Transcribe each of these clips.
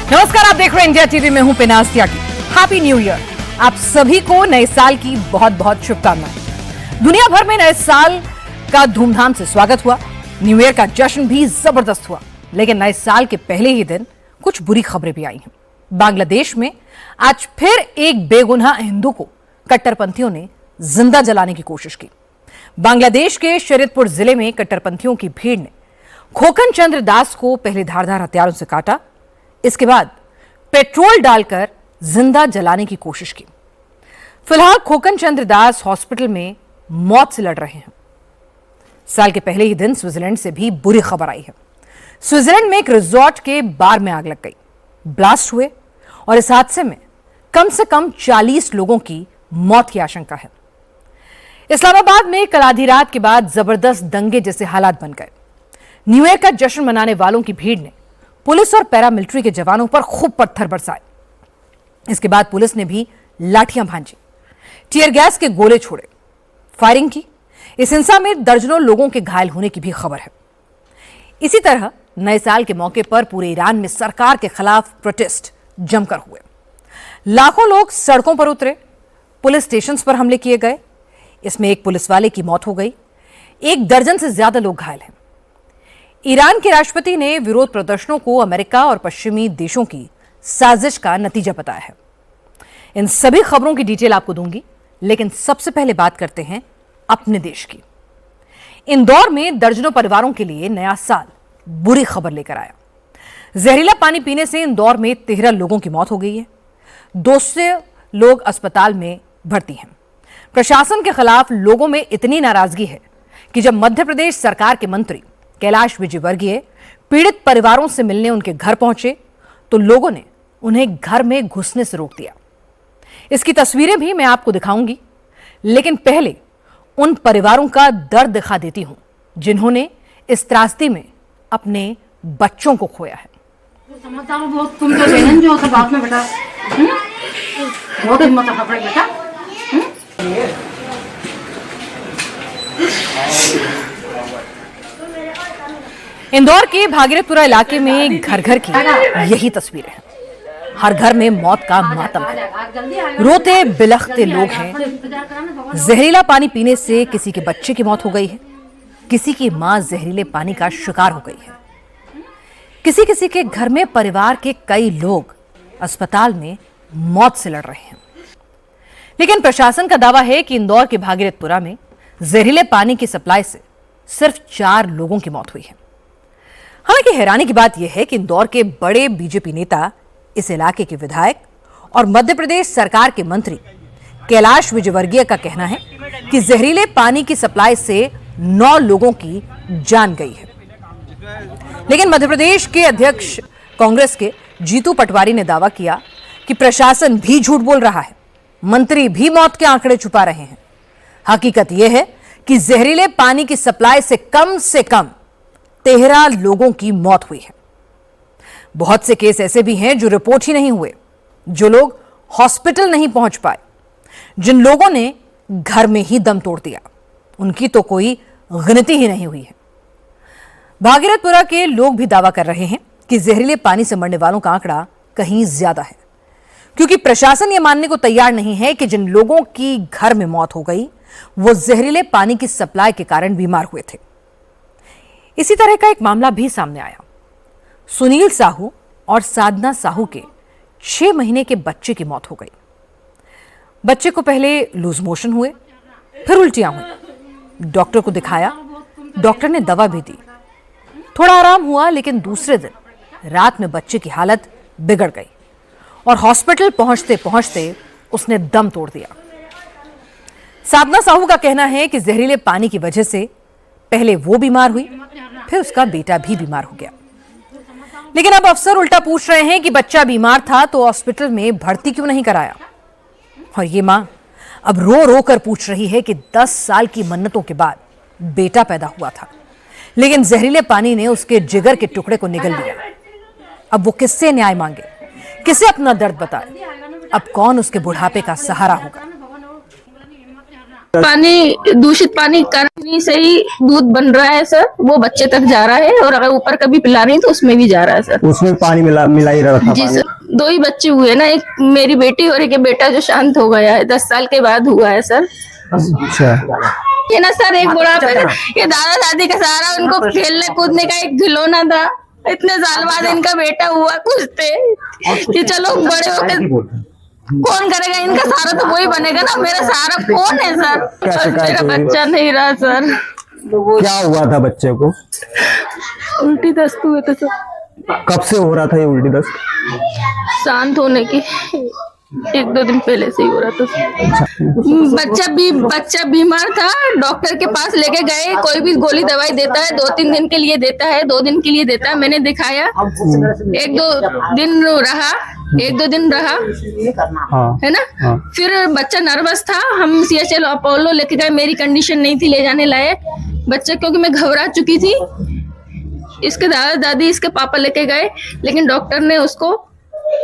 नमस्कार, आप देख रहे हैं इंडिया टीवी में हूं Pinaz Tyagi. Happy new year. आप सभी को नए साल की बहुत बहुत शुभकामनाएं। दुनिया भर में नए साल का धूमधाम से स्वागत हुआ। न्यू ईयर का जश्न भी जबरदस्त हुआ, लेकिन नए साल के पहले ही दिन कुछ बुरी खबरें भी आई हैं। बांग्लादेश में आज फिर एक बेगुनाह हिंदू को कट्टरपंथियों ने जिंदा जलाने की कोशिश की। बांग्लादेश के शरीयतपुर जिले में कट्टरपंथियों की भीड़ ने खोकन चंद्र दास को पहले धारदार हथियारों से काटा, इसके बाद पेट्रोल डालकर जिंदा जलाने की कोशिश की। फिलहाल खोकन चंद्र दास हॉस्पिटल में मौत से लड़ रहे हैं। साल के पहले ही दिन स्विट्जरलैंड से भी बुरी खबर आई है। स्विट्जरलैंड में एक रिजॉर्ट के बार में आग लग गई, ब्लास्ट हुए और इस हादसे में कम से कम 40 लोगों की मौत की आशंका है। इस्लामाबाद में कल आधी रात के बाद जबरदस्त दंगे जैसे हालात बन गए। न्यू ईयर का जश्न मनाने वालों की भीड़ ने पुलिस और पैरामिलिट्री के जवानों पर खूब पत्थर बरसाए। इसके बाद पुलिस ने भी लाठियां भांजी, टीयर गैस के गोले छोड़े, फायरिंग की। इस हिंसा में दर्जनों लोगों के घायल होने की भी खबर है। इसी तरह नए साल के मौके पर पूरे ईरान में सरकार के खिलाफ प्रोटेस्ट जमकर हुए। लाखों लोग सड़कों पर उतरे, पुलिस स्टेशंस पर हमले किए गए। इसमें एक पुलिस वाले की मौत हो गई, 1 दर्जन से ज्यादा लोग घायल हैं। ईरान के राष्ट्रपति ने विरोध प्रदर्शनों को अमेरिका और पश्चिमी देशों की साजिश का नतीजा बताया है। इन सभी खबरों की डिटेल आपको दूंगी, लेकिन सबसे पहले बात करते हैं अपने देश की। इंदौर में दर्जनों परिवारों के लिए नया साल बुरी खबर लेकर आया। जहरीला पानी पीने से इंदौर में 13 लोगों की मौत हो गई है। 200 लोग अस्पताल में भर्ती हैं। प्रशासन के खिलाफ लोगों में इतनी नाराजगी है कि जब मध्य प्रदेश सरकार के मंत्री कैलाश विजयवर्गीय पीड़ित परिवारों से मिलने उनके घर पहुंचे तो लोगों ने उन्हें घर में घुसने से रोक दिया। इसकी तस्वीरें भी मैं आपको दिखाऊंगी, लेकिन पहले उन परिवारों का दर्द दिखा देती हूं जिन्होंने इस त्रासदी में अपने बच्चों को खोया है। समझदार हो बहुत तुम, तो बहन जो सब बात में बेटा बहुत हिम्मत रखा पड़े बेटा। इंदौर के भागीरथपुरा इलाके में घर घर की यही तस्वीरें हैं। हर घर में मौत का मातम है। रोते बिलखते लोग हैं। जहरीला पानी पीने से किसी के बच्चे की मौत हो गई है, किसी की मां जहरीले पानी का शिकार हो गई है। किसी किसी के घर में परिवार के कई लोग अस्पताल में मौत से लड़ रहे हैं। लेकिन प्रशासन का दावा है कि इंदौर के भागीरथपुरा में जहरीले पानी की सप्लाई से सिर्फ 4 लोगों की मौत हुई है। हालांकि हैरानी की बात यह है कि इंदौर के बड़े बीजेपी नेता, इस इलाके के विधायक और मध्य प्रदेश सरकार के मंत्री कैलाश विजयवर्गीय का कहना है कि जहरीले पानी की सप्लाई से 9 लोगों की जान गई है। लेकिन मध्य प्रदेश के अध्यक्ष कांग्रेस के जीतू पटवारी ने दावा किया कि प्रशासन भी झूठ बोल रहा है, मंत्री भी मौत के आंकड़े छुपा रहे हैं। हकीकत यह है कि जहरीले पानी की सप्लाई से कम 13 लोगों की मौत हुई है। बहुत से केस ऐसे भी हैं जो रिपोर्ट ही नहीं हुए, जो लोग हॉस्पिटल नहीं पहुंच पाए, जिन लोगों ने घर में ही दम तोड़ दिया, उनकी तो कोई गिनती ही नहीं हुई है। भागीरथपुरा के लोग भी दावा कर रहे हैं कि जहरीले पानी से मरने वालों का आंकड़ा कहीं ज्यादा है, क्योंकि प्रशासन यह मानने को तैयार नहीं है कि जिन लोगों की घर में मौत हो गई वो जहरीले पानी की सप्लाई के कारण बीमार हुए थे। इसी तरह का एक मामला भी सामने आया। सुनील साहू और साधना साहू के 6 महीने के बच्चे की मौत हो गई। बच्चे को पहले लूज मोशन हुए, फिर उल्टियां हुई। डॉक्टर को दिखाया, डॉक्टर ने दवा भी दी, थोड़ा आराम हुआ, लेकिन दूसरे दिन रात में बच्चे की हालत बिगड़ गई और हॉस्पिटल पहुंचते पहुंचते उसने दम तोड़ दिया। साधना साहू का कहना है कि जहरीले पानी की वजह से पहले वो बीमार हुई, फिर उसका बेटा भी बीमार हो गया। लेकिन अब अफसर उल्टा पूछ रहे हैं कि बच्चा बीमार था तो हॉस्पिटल में भर्ती क्यों नहीं कराया। और ये मां अब रो रो कर पूछ रही है कि 10 साल की मन्नतों के बाद बेटा पैदा हुआ था, लेकिन जहरीले पानी ने उसके जिगर के टुकड़े को निगल लिया। अब वो किससे न्याय मांगे, किसे अपना दर्द बताए, अब कौन उसके बुढ़ापे का सहारा होगा। पानी दूषित पानी कारण चीनी से ही दूध बन रहा है सर, वो बच्चे तक जा रहा है, और अगर ऊपर कभी पिला रही तो उसमें भी जा रहा है सर। उसमें पानी मिला ही रहा था। जी सर, 2 ही बच्चे हुए ना, एक मेरी बेटी और एक बेटा जो शांत हो गया है, 10 साल के बाद हुआ है सर। अच्छा, ये ना सर, एक बुढ़ापे ये दादा दादी का सहारा, उनको खेलने कूदने का एक खिलौना था। इतने साल बाद इनका बेटा हुआ, कुछ थे कि चलो बड़े होकर कौन करेगा इनका सहारा, तो वही बनेगा ना। मेरा सहारा कौन है सर? मेरा बच्चा नहीं रहा सर। क्या हुआ था बच्चे को? उल्टी दस्त हुए थे सर। कब से हो रहा था ये उल्टी दस्त? शांत होने की 1-2 दिन पहले से ही हो रहा था। बच्चा बीमार था, डॉक्टर के पास लेके गए, कोई भी गोली दवाई देता है 2-3 दिन के लिए देता है, 2 दिन के लिए देता है। मैंने दिखाया, 1-2 दिन रहा हाँ, है ना। हाँ। फिर बच्चा नर्वस था, हम CHL अपोलो लेके गए, मेरी कंडीशन नहीं थी ले जाने लायक बच्चा, क्योंकि मैं घबरा चुकी थी। इसके दादा दादी इसके पापा लेके गए, लेकिन डॉक्टर ने उसको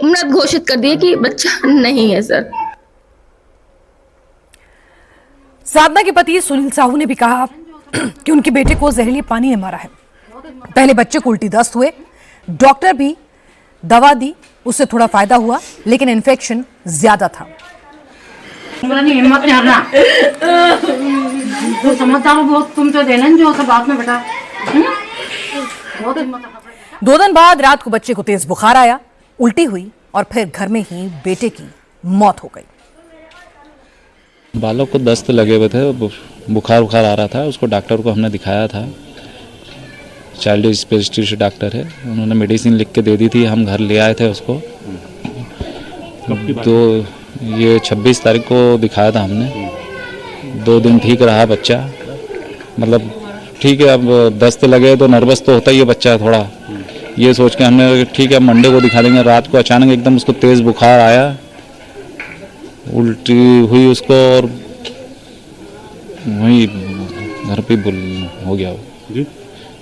मृत घोषित कर दिया कि बच्चा नहीं है सर। साधना के पति सुनील साहू ने भी कहा कि उनके बेटे को जहरीले पानी ने मारा है। पहले बच्चे को उल्टी दस्त हुए, डॉक्टर भी दवा दी, उससे थोड़ा फायदा हुआ, लेकिन इन्फेक्शन ज्यादा था। हिम्मत नहीं हारना, तो समझदार हो बहुत तुम, तो देना जो सब बात में बेटा। बहुत हिम्मत। 2 दिन बाद रात को बच्चे को तेज बुखार आया, उल्टी हुई और फिर घर में ही बेटे की मौत हो गई। बालों को दस्त लगे हुए थे, बुखार आ रहा था, उसको डॉक्टर को हमने दिखाया था। चाइल्ड स्पेशलिस्ट डॉक्टर है, उन्होंने मेडिसिन लिख के दे दी थी, हम घर ले आए थे उसको। तो ये 26 तारीख को दिखाया था हमने। 2 दिन ठीक रहा बच्चा, मतलब ठीक है। अब दस्त लगे तो नर्वस तो होता ही है बच्चा थोड़ा, ये सोच के हमने ठीक है मंडे को दिखा देंगे। रात को अचानक एकदम उसको तेज बुखार आया, उल्टी हुई उसको, और वही घर पे हो गया वो,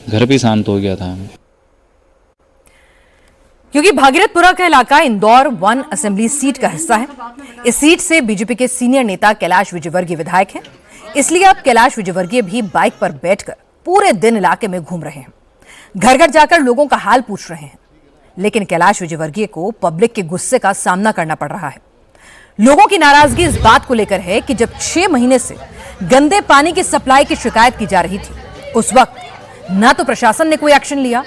घर पे शांत हो गया था। क्योंकि भागीरथपुरा का इलाका इंदौर 1 असेंबली सीट का हिस्सा है, इस सीट से बीजेपी के सीनियर नेता कैलाश विजयवर्गीय विधायक हैं, इसलिए अब कैलाश विजयवर्गीय भी बाइक पर बैठकर पूरे दिन इलाके में घूम रहे हैं, घर घर जाकर लोगों का हाल पूछ रहे हैं। लेकिन कैलाश विजयवर्गीय को पब्लिक के गुस्से का सामना करना पड़ रहा है। लोगों की नाराजगी इस बात को लेकर है कि जब 6 महीने से गंदे पानी की सप्लाई की शिकायत की जा रही थी, उस वक्त ना तो प्रशासन ने कोई एक्शन लिया,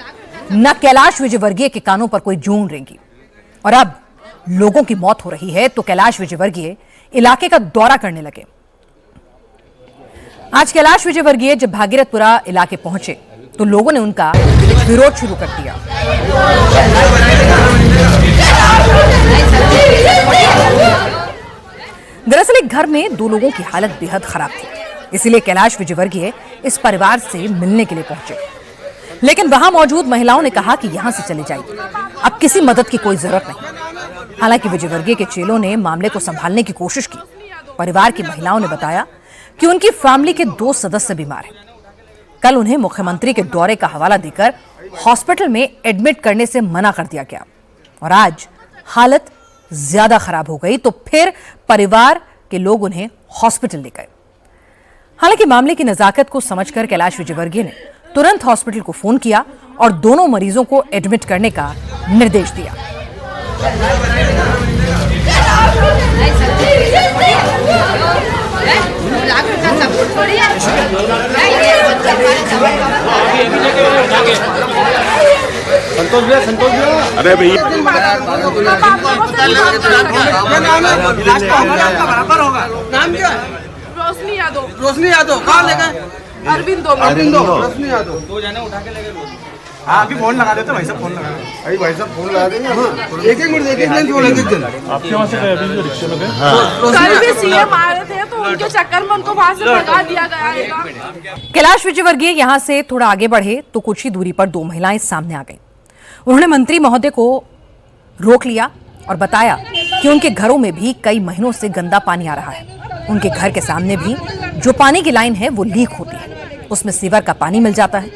न कैलाश विजयवर्गीय के कानों पर कोई जूं रेंगी, और अब लोगों की मौत हो रही है तो कैलाश विजयवर्गीय इलाके का दौरा करने लगे। आज कैलाश विजयवर्गीय जब भागीरथपुरा इलाके पहुंचे तो लोगों ने उनका विरोध शुरू कर दिया। दरअसल एक घर में 2 लोगों की हालत बेहद खराब थी, इसलिए कैलाश विजयवर्गीय इस परिवार से मिलने के लिए पहुंचे, लेकिन वहां मौजूद महिलाओं ने कहा कि यहां से चले जाइए, अब किसी मदद की कोई जरूरत नहीं। हालांकि विजयवर्गीय के चेलों ने मामले को संभालने की कोशिश की। परिवार की महिलाओं ने बताया कि उनकी फैमिली के 2 सदस्य बीमार हैं। कल उन्हें मुख्यमंत्री के दौरे का हवाला देकर हॉस्पिटल में एडमिट करने से मना कर दिया गया, और आज हालत ज्यादा खराब हो गई तो फिर परिवार के लोग उन्हें हॉस्पिटल ले गए। हालांकि मामले की नजाकत को समझकर कैलाश विजयवर्गीय ने तुरंत हॉस्पिटल को फोन किया और दोनों मरीजों को एडमिट करने का निर्देश दिया। अरे भैया नाम क्या है? रोशनी यादव। कहाँ ले गए? अरविंदो। रोशनी यादव 2 जने उठा के ले गए। हाँ अभी फोन लगा देते भाई साहब, फोन लगा अभी भाई साहब फोन लगा देंगे। हाँ एक मिनट, एक लाइन फोन एक जन आपके वहाँ से गए अभी जो रिक्शे में गए। कल भी सीएम आ रहे थे तो उनके चक्कर में उनको वहां से भगा दिया गया। कैलाश विजयवर्गीय यहां से थोड़ा आगे बढ़े तो कुछ ही दूरी पर 2 महिलाएं सामने आ गईं। उन्होंने मंत्री महोदय को रोक लिया और बताया कि उनके घरों में भी कई महीनों से गंदा पानी आ रहा है। उनके घर के सामने भी जो पानी की लाइन है वो लीक होती है, उसमें सीवर का पानी मिल जाता है।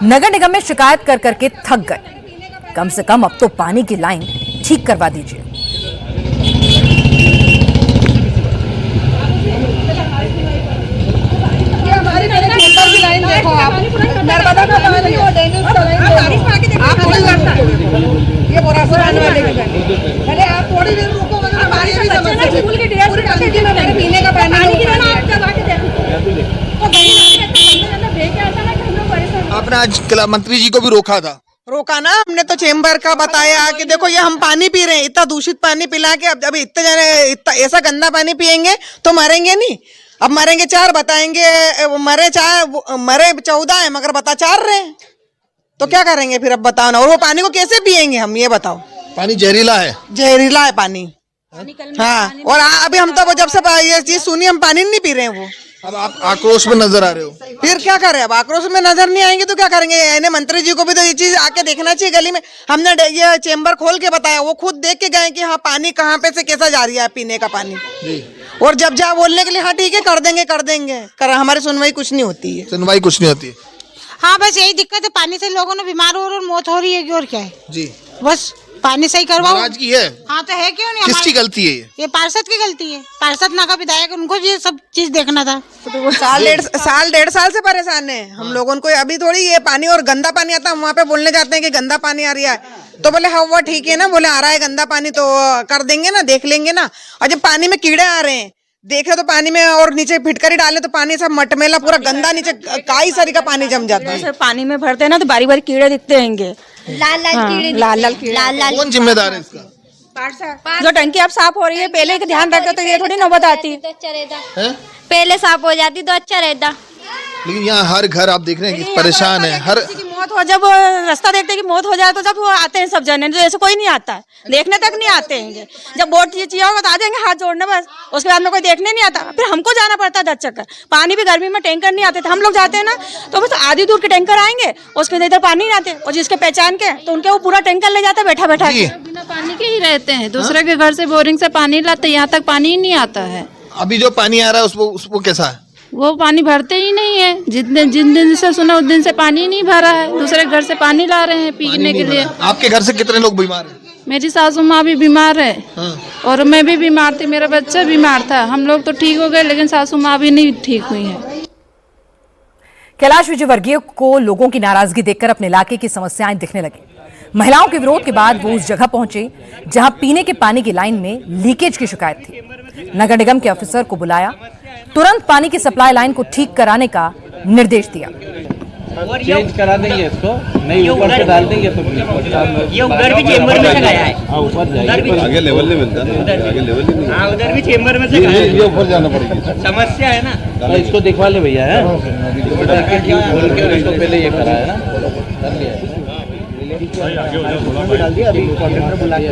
नगर निगम में शिकायत कर करके थक गए, कम से कम अब तो पानी की लाइन ठीक करवा दीजिए। देखो आप नर्मदा का पानी वो डेंगू आप थोड़ी लगता है ये बोरासर आने वाले अरे आप थोड़ी देर रुको पानी की समस्या स्कूल की डेढ़ से पीने का पानी आप जब आके देखो आपने आज मंत्री जी को भी रोका था। रोका ना हमने तो चेम्बर का बताया कि देखो ये हम पानी पी रहे हैं, इतना दूषित पानी पिला के अब इतने जाने इतना ऐसा गंदा पानी पियेंगे तो मरेंगे नहीं। अब मरेंगे 4 बताएंगे, मरे 14 है मगर बता 4 रहे हैं तो क्या करेंगे फिर? अब बताओ ना। और वो पानी को कैसे पियेंगे हम, ये बताओ। पानी जहरीला है, जहरीला है पानी। हाँ, और अभी हम तो जब से ये चीज सुनी हम पानी नहीं पी रहे हैं वो। अब आप आक्रोश में नजर आ रहे हो, फिर क्या करें? अब आक्रोश में नजर नहीं आएंगे तो क्या करेंगे? यानी मंत्री जी को भी तो ये चीज आके देखना चाहिए गली में। हमने ये चेम्बर खोल के बताया, वो खुद देख के गए कि हाँ पानी कहाँ पे से कैसा जा रही है पीने का पानी। और जब जा बोलने के लिए हाँ ठीक है कर देंगे हमारी सुनवाई कुछ नहीं होती है। सुनवाई कुछ नहीं होती है। हाँ बस यही दिक्कत है, पानी से लोगों ने बीमार हो रहे और मौत हो रही है और क्या है जी, बस पानी सही करवाओ। नाराजगी है। हाँ तो है, क्यों नहीं? किसकी गलती है ये पार्षद की गलती है। पार्षद ना का विधायक, उनको ये सब चीज देखना था। साल डेढ़ साल से परेशान है हम लोगों को। अभी थोड़ी ये पानी और गंदा पानी आता, हम वहाँ पे बोलने जाते हैं कि गंदा पानी आ रहा है तो बोले हाँ वो ठीक है ना, बोले आ रहा है गंदा पानी तो कर देंगे ना, देख लेंगे ना। और जब पानी में कीड़े आ रहे हैं देखे तो पानी में और नीचे फिटकरी डाले तो पानी सब मटमेला पूरा गंदा, नीचे काई सारी का पानी जम जाता है। पानी में भरते हैं ना तो बारी बारी कीड़े दिखते रहेंगे, लाल कीड़े, लाल कीड़े। कौन जिम्मेदार है इसका? जो टंकी अब साफ हो रही है पहले का ध्यान रखे तो ये थोड़ी नौबत आती है। पहले साफ हो जाती तो अच्छा रहता। लेकिन यहाँ हर घर आप देख रहे हैं कि परेशान है। हर किसी की मौत हो, जब रास्ता देखते हैं कि मौत हो जाए तो जब वो आते हैं सब जने, तो ऐसे कोई नहीं आता है, देखने तक नहीं आते हैं। जब वोट चाहिए होगा तो आ जाएंगे हाथ जोड़ने बस, उसके बाद में कोई देखने नहीं आता। फिर हमको जाना पड़ता है 10 चक्कर। पानी भी गर्मी में टैंकर नहीं आते थे, हम लोग जाते हैं ना तो बस आधी दूर के टैंकर आएंगे, उसके इधर पानी नहीं आते और जिसके पहचान के तो उनके वो पूरा टैंकर ले जाता है बैठा बैठा के। बिना पानी के ही रहते हैं, दूसरे के घर से बोरिंग से पानी लाते, यहाँ तक पानी ही नहीं आता है। अभी जो पानी आ रहा है उसको कैसा है? वो पानी भरते ही नहीं है। जिन दिन से सुना उस दिन से पानी नहीं भरा है, दूसरे घर से पानी ला रहे हैं पीने के लिए। आपके घर से कितने लोग बीमार हैं? मेरी सासू माँ भी बीमार है और मैं भी बीमार थी, मेरा बच्चा बीमार था। हम लोग तो ठीक हो गए लेकिन सासू माँ भी नहीं ठीक हुई है। कैलाश विजयवर्गीय को लोगों की नाराजगी देखकर अपने इलाके की समस्याएं दिखने लगी। महिलाओं के विरोध के बाद वो उस जगह पहुंचे जहां पीने के पानी की लाइन में लीकेज की शिकायत थी। नगर निगम के ऑफिसर को बुलाया, तुरंत पानी की सप्लाई लाइन को ठीक कराने का निर्देश दिया। चेंज करा देंगे इसको, नहीं ऊपर से डाल देंगे तो ये उधर भी चेंबर में से गया है। हाँ ऊपर जाएंगे, आगे लेवल नहीं मिलता ना, आगे लेवल नहीं। हाँ उधर भी चेंबर में से गया है, ये ऊपर जाना पड़ेगा। समस्या है ना, इसको दिखवा ले भैया है, इसको पहले ये करा है ना, कर लिया डाल दिया। अभी कॉन्ट्रैक्टर बुला के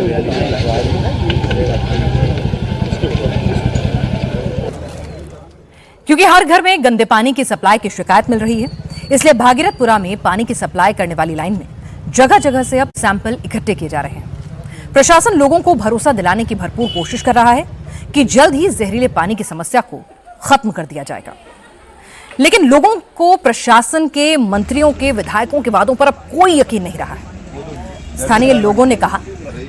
क्योंकि हर घर में गंदे पानी की सप्लाई की शिकायत मिल रही है, इसलिए भागीरथपुरा में पानी की सप्लाई करने वाली लाइन में जगह जगह से अब सैंपल इकट्ठे किए जा रहे हैं। प्रशासन लोगों को भरोसा दिलाने की भरपूर कोशिश कर रहा है कि जल्द ही जहरीले पानी की समस्या को खत्म कर दिया जाएगा। लेकिन लोगों को प्रशासन के, मंत्रियों के, विधायकों के वादों पर अब कोई यकीन नहीं रहा है। स्थानीय लोगों ने कहा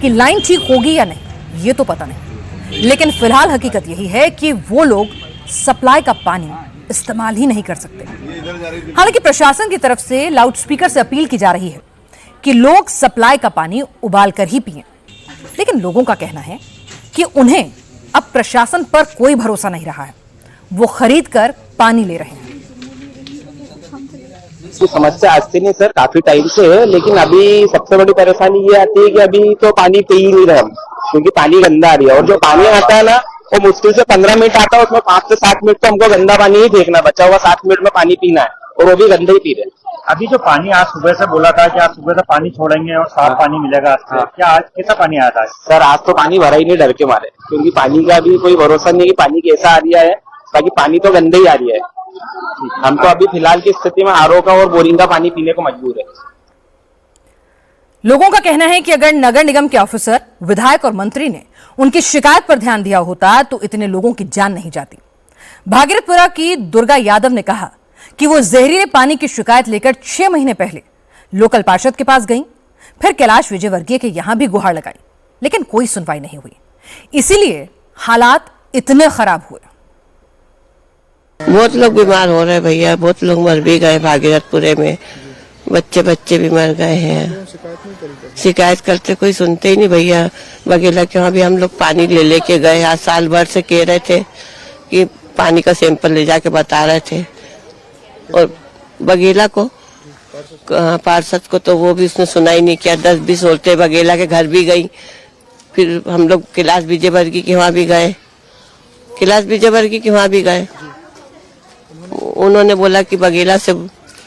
कि लाइन ठीक होगी या नहीं ये तो पता नहीं, लेकिन फिलहाल हकीकत यही है कि वो लोग सप्लाई का पानी इस्तेमाल ही नहीं कर सकते। हालांकि प्रशासन की तरफ से लाउडस्पीकर से अपील की जा रही है कि लोग सप्लाई का पानी उबाल कर ही पिएं, लेकिन लोगों का कहना है कि उन्हें अब प्रशासन पर कोई भरोसा नहीं रहा है, वो खरीद कर पानी ले रहे हैं। समस्या आज से नहीं सर, काफी टाइम से है, लेकिन अभी सबसे बड़ी परेशानी ये आती है कि अभी तो पानी पी ही नहीं रहे हम, क्योंकि पानी गंदा आ रही है। और जो पानी आता है ना वो मुश्किल से 15 मिनट आता है, उसमें 5 से 7 मिनट तो हमको गंदा पानी ही फेंकना, बचा हुआ 7 मिनट में पानी पीना है और वो भी गंदे ही पी रहे। अभी जो पानी आज सुबह से बोला था कि आज सुबह से पानी छोड़ेंगे और साफ पानी मिलेगा आज से, क्या आज कैसा पानी आया था? सर आज तो पानी भरा ही नहीं, डर के मारे, क्योंकि पानी का भी कोई भरोसा नहीं कि पानी कैसा आ रहा है, बाकी पानी तो गंदे ही आ रही है। हम तो अभी फिलहाल की स्थिति में आरओ का और बोरिंग का पानी पीने को मजबूर है। लोगों का कहना है कि अगर नगर निगम के ऑफिसर, विधायक और मंत्री ने उनकी शिकायत पर ध्यान दिया होता तो इतने लोगों की जान नहीं जाती। भागीरथपुरा की दुर्गा यादव ने कहा कि वो जहरीले पानी की शिकायत लेकर 6 महीने पहले लोकल पार्षद के पास गईं, फिर कैलाश विजयवर्गीय के यहां भी गुहार लगाई, लेकिन कोई सुनवाई नहीं हुई। इसीलिए हालात इतने खराब हुए। बहुत लोग बीमार हो रहे हैं भैया, बहुत लोग मर भी गए भागीरथपुरे में, बच्चे भी मर गए हैं। शिकायत करते कोई सुनते ही नहीं भैया। बघेला के वहाँ भी हम लोग पानी ले के गए, आज साल भर से कह रहे थे कि पानी का सैंपल ले जाके बता रहे थे। और बघेला को पार्षद को तो वो भी उसने सुना ही नहीं किया। 10-20 औरतें बघेला के घर भी गई। फिर हम लोग कैलाश विजयवर्गीय के वहाँ भी गए, उन्होंने बोला कि बघेला से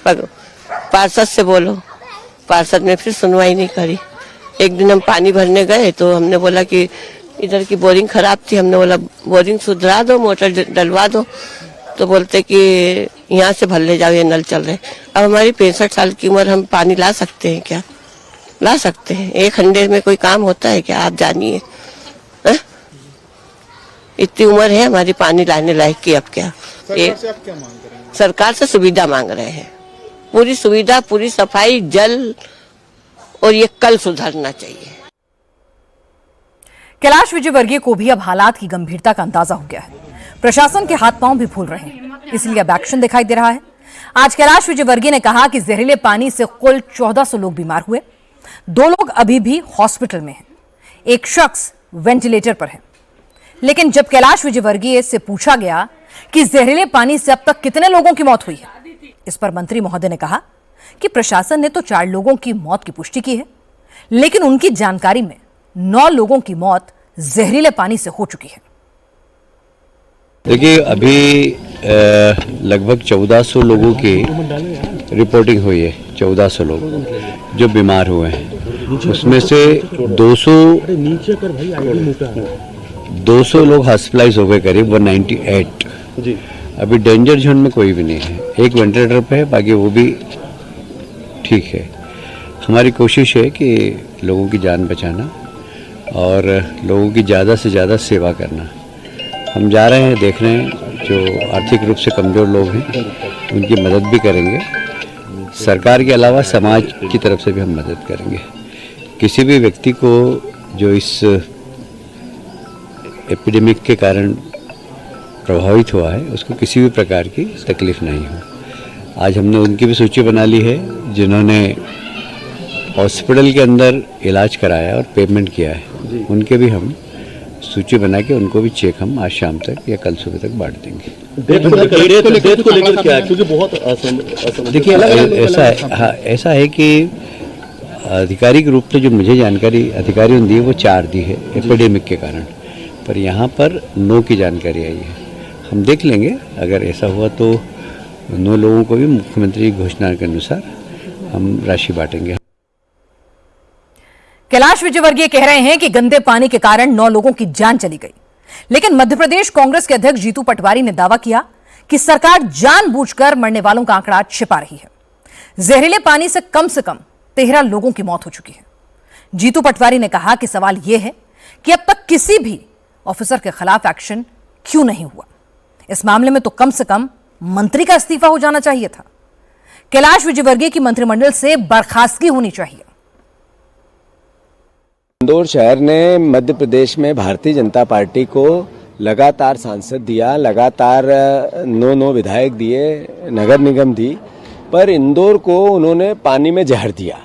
पार्षद से बोलो। पार्षद ने फिर सुनवाई नहीं करी। एक दिन हम पानी भरने गए तो हमने बोला कि इधर की बोरिंग खराब थी, हमने बोला बोरिंग सुधरा दो, मोटर डलवा दो। तो बोलते कि यहाँ से भर ले जाओ, ये नल चल रहे। अब हमारी 65 साल की उम्र, हम पानी ला सकते हैं क्या? ला सकते हैं? एक हंडे में कोई काम होता है क्या? आप जानिए, इतनी उम्र है हमारी पानी लाने लायक की। अब क्या सरकार से सुविधा मांग रहे हैं, पूरी सुविधा, पूरी सफाई, जल, और ये कल सुधरना चाहिए। कैलाश विजयवर्गीय को भी अब हालात की गंभीरता का अंदाजा हो गया है। प्रशासन के हाथ पांव भी फूल रहे हैं, इसलिए अब एक्शन दिखाई दे रहा है। आज कैलाश विजयवर्गीय ने कहा कि जहरीले पानी से कुल 1400 लोग बीमार हुए, 2 लोग अभी भी हॉस्पिटल में हैं, एक शख्स वेंटिलेटर पर है। लेकिन जब कैलाश विजयवर्गीय से पूछा गया कि जहरीले पानी से अब तक कितने लोगों की मौत हुई है, इस पर मंत्री महोदय ने कहा कि प्रशासन ने तो 4 लोगों की मौत की पुष्टि की है, लेकिन उनकी जानकारी में 9 लोगों की मौत जहरीले पानी से हो चुकी है। देखिए, अभी लगभग 1400 लोगों की रिपोर्टिंग हुई है। 1400 लोग जो बीमार हुए हैं, उसमें से 200 लोग हॉस्पिटलाइज हो गए, करीब 198। अभी डेंजर जोन में कोई भी नहीं है, एक वेंटिलेटर पे है, बाकी वो भी ठीक है। हमारी कोशिश है कि लोगों की जान बचाना और लोगों की ज़्यादा से ज़्यादा सेवा करना। हम जा रहे हैं, देख रहे हैं जो आर्थिक रूप से कमज़ोर लोग हैं उनकी मदद भी करेंगे। सरकार के अलावा समाज की तरफ से भी हम मदद करेंगे। किसी भी व्यक्ति को जो इस एपिडेमिक के कारण प्रभावित हुआ है, उसको किसी भी प्रकार की तकलीफ नहीं हो। आज हमने उनकी भी सूची बना ली है जिन्होंने हॉस्पिटल के अंदर इलाज कराया और पेमेंट किया है, उनके भी हम सूची बना के उनको भी चेक हम आज शाम तक या कल सुबह तक बांट देंगे। डेथ को लेकर क्या है? क्योंकि बहुत देखिए, ऐसा है कि आधिकारिक रूप से जो मुझे जानकारी अधिकारियों ने दी है वो 4 दी है एपिडेमिक के कारण, पर यहाँ पर 9 की जानकारी आई है। हम देख लेंगे, अगर ऐसा हुआ तो 9 लोगों को भी मुख्यमंत्री की घोषणा के अनुसार हम राशि बांटेंगे। कैलाश विजयवर्गीय कह रहे हैं कि गंदे पानी के कारण 9 लोगों की जान चली गई, लेकिन मध्य प्रदेश कांग्रेस के अध्यक्ष जीतू पटवारी ने दावा किया कि सरकार जानबूझकर मरने वालों का आंकड़ा छिपा रही है। जहरीले पानी से कम 13 लोगों की मौत हो चुकी है। जीतू पटवारी ने कहा कि सवाल यह है कि अब तक किसी भी ऑफिसर के खिलाफ एक्शन क्यों नहीं हुआ। इस मामले में तो कम से कम मंत्री का इस्तीफा हो जाना चाहिए था। कैलाश विजयवर्गीय की मंत्रिमंडल से बर्खास्तगी होनी चाहिए। इंदौर शहर ने मध्य प्रदेश में भारतीय जनता पार्टी को लगातार सांसद दिया, लगातार 9 विधायक दिए, नगर निगम दी, पर इंदौर को उन्होंने पानी में जहर दिया।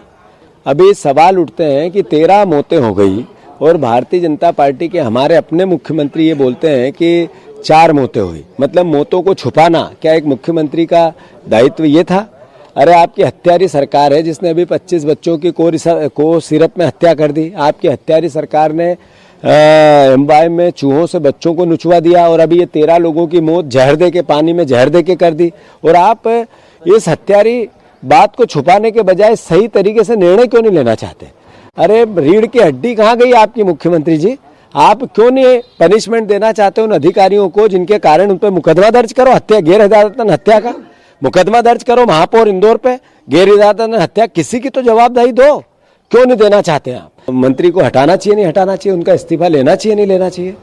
अभी सवाल उठते हैं कि 13 मौतें हो गई और भारतीय जनता पार्टी के हमारे अपने मुख्यमंत्री ये बोलते हैं कि 4 मौतें हुई। मतलब मौतों को छुपाना क्या एक मुख्यमंत्री का दायित्व ये था? अरे आपकी हत्यारी सरकार है जिसने अभी 25 बच्चों की को सिरप में हत्या कर दी। आपकी हत्यारी सरकार ने एम्बाई में चूहों से बच्चों को नुचवा दिया और अभी ये 13 लोगों की मौत जहर दे के, पानी में जहर दे के कर दी। और आप इस हत्यारी बात को छुपाने के बजाय सही तरीके से निर्णय क्यों नहीं लेना चाहते? अरे रीढ़ की हड्डी कहाँ गई आपकी मुख्यमंत्री जी? आप क्यों नहीं पनिशमेंट देना चाहते उन अधिकारियों को जिनके कारण उन पर मुकदमा दर्ज करो, हत्या, गैर इरादतन हत्या का मुकदमा दर्ज करो महापौर इंदौर पे, गैर इरादतन हत्या, किसी की तो जवाबदारी दो। क्यों नहीं देना चाहते आप? मंत्री को हटाना चाहिए, नहीं हटाना चाहिए, उनका इस्तीफा लेना चाहिए, नहीं लेना चाहिए?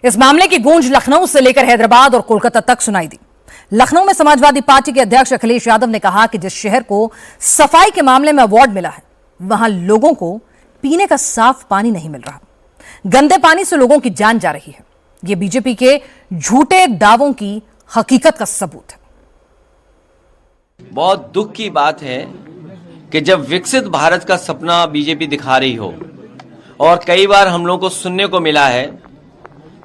इस मामले की गूंज लखनऊ से लेकर हैदराबाद और कोलकाता तक सुनाई दी। लखनऊ में समाजवादी पार्टी के अध्यक्ष अखिलेश यादव ने कहा कि जिस शहर को सफाई के मामले में अवार्ड मिला है, वहां लोगों को पीने का साफ पानी नहीं मिल रहा। गंदे पानी से लोगों की जान जा रही है। ये बीजेपी के झूठे दावों की हकीकत का सबूत है। बहुत दुख की बात है कि जब विकसित भारत का सपना बीजेपी दिखा रही हो, और कई बार हम लोग को सुनने को मिला है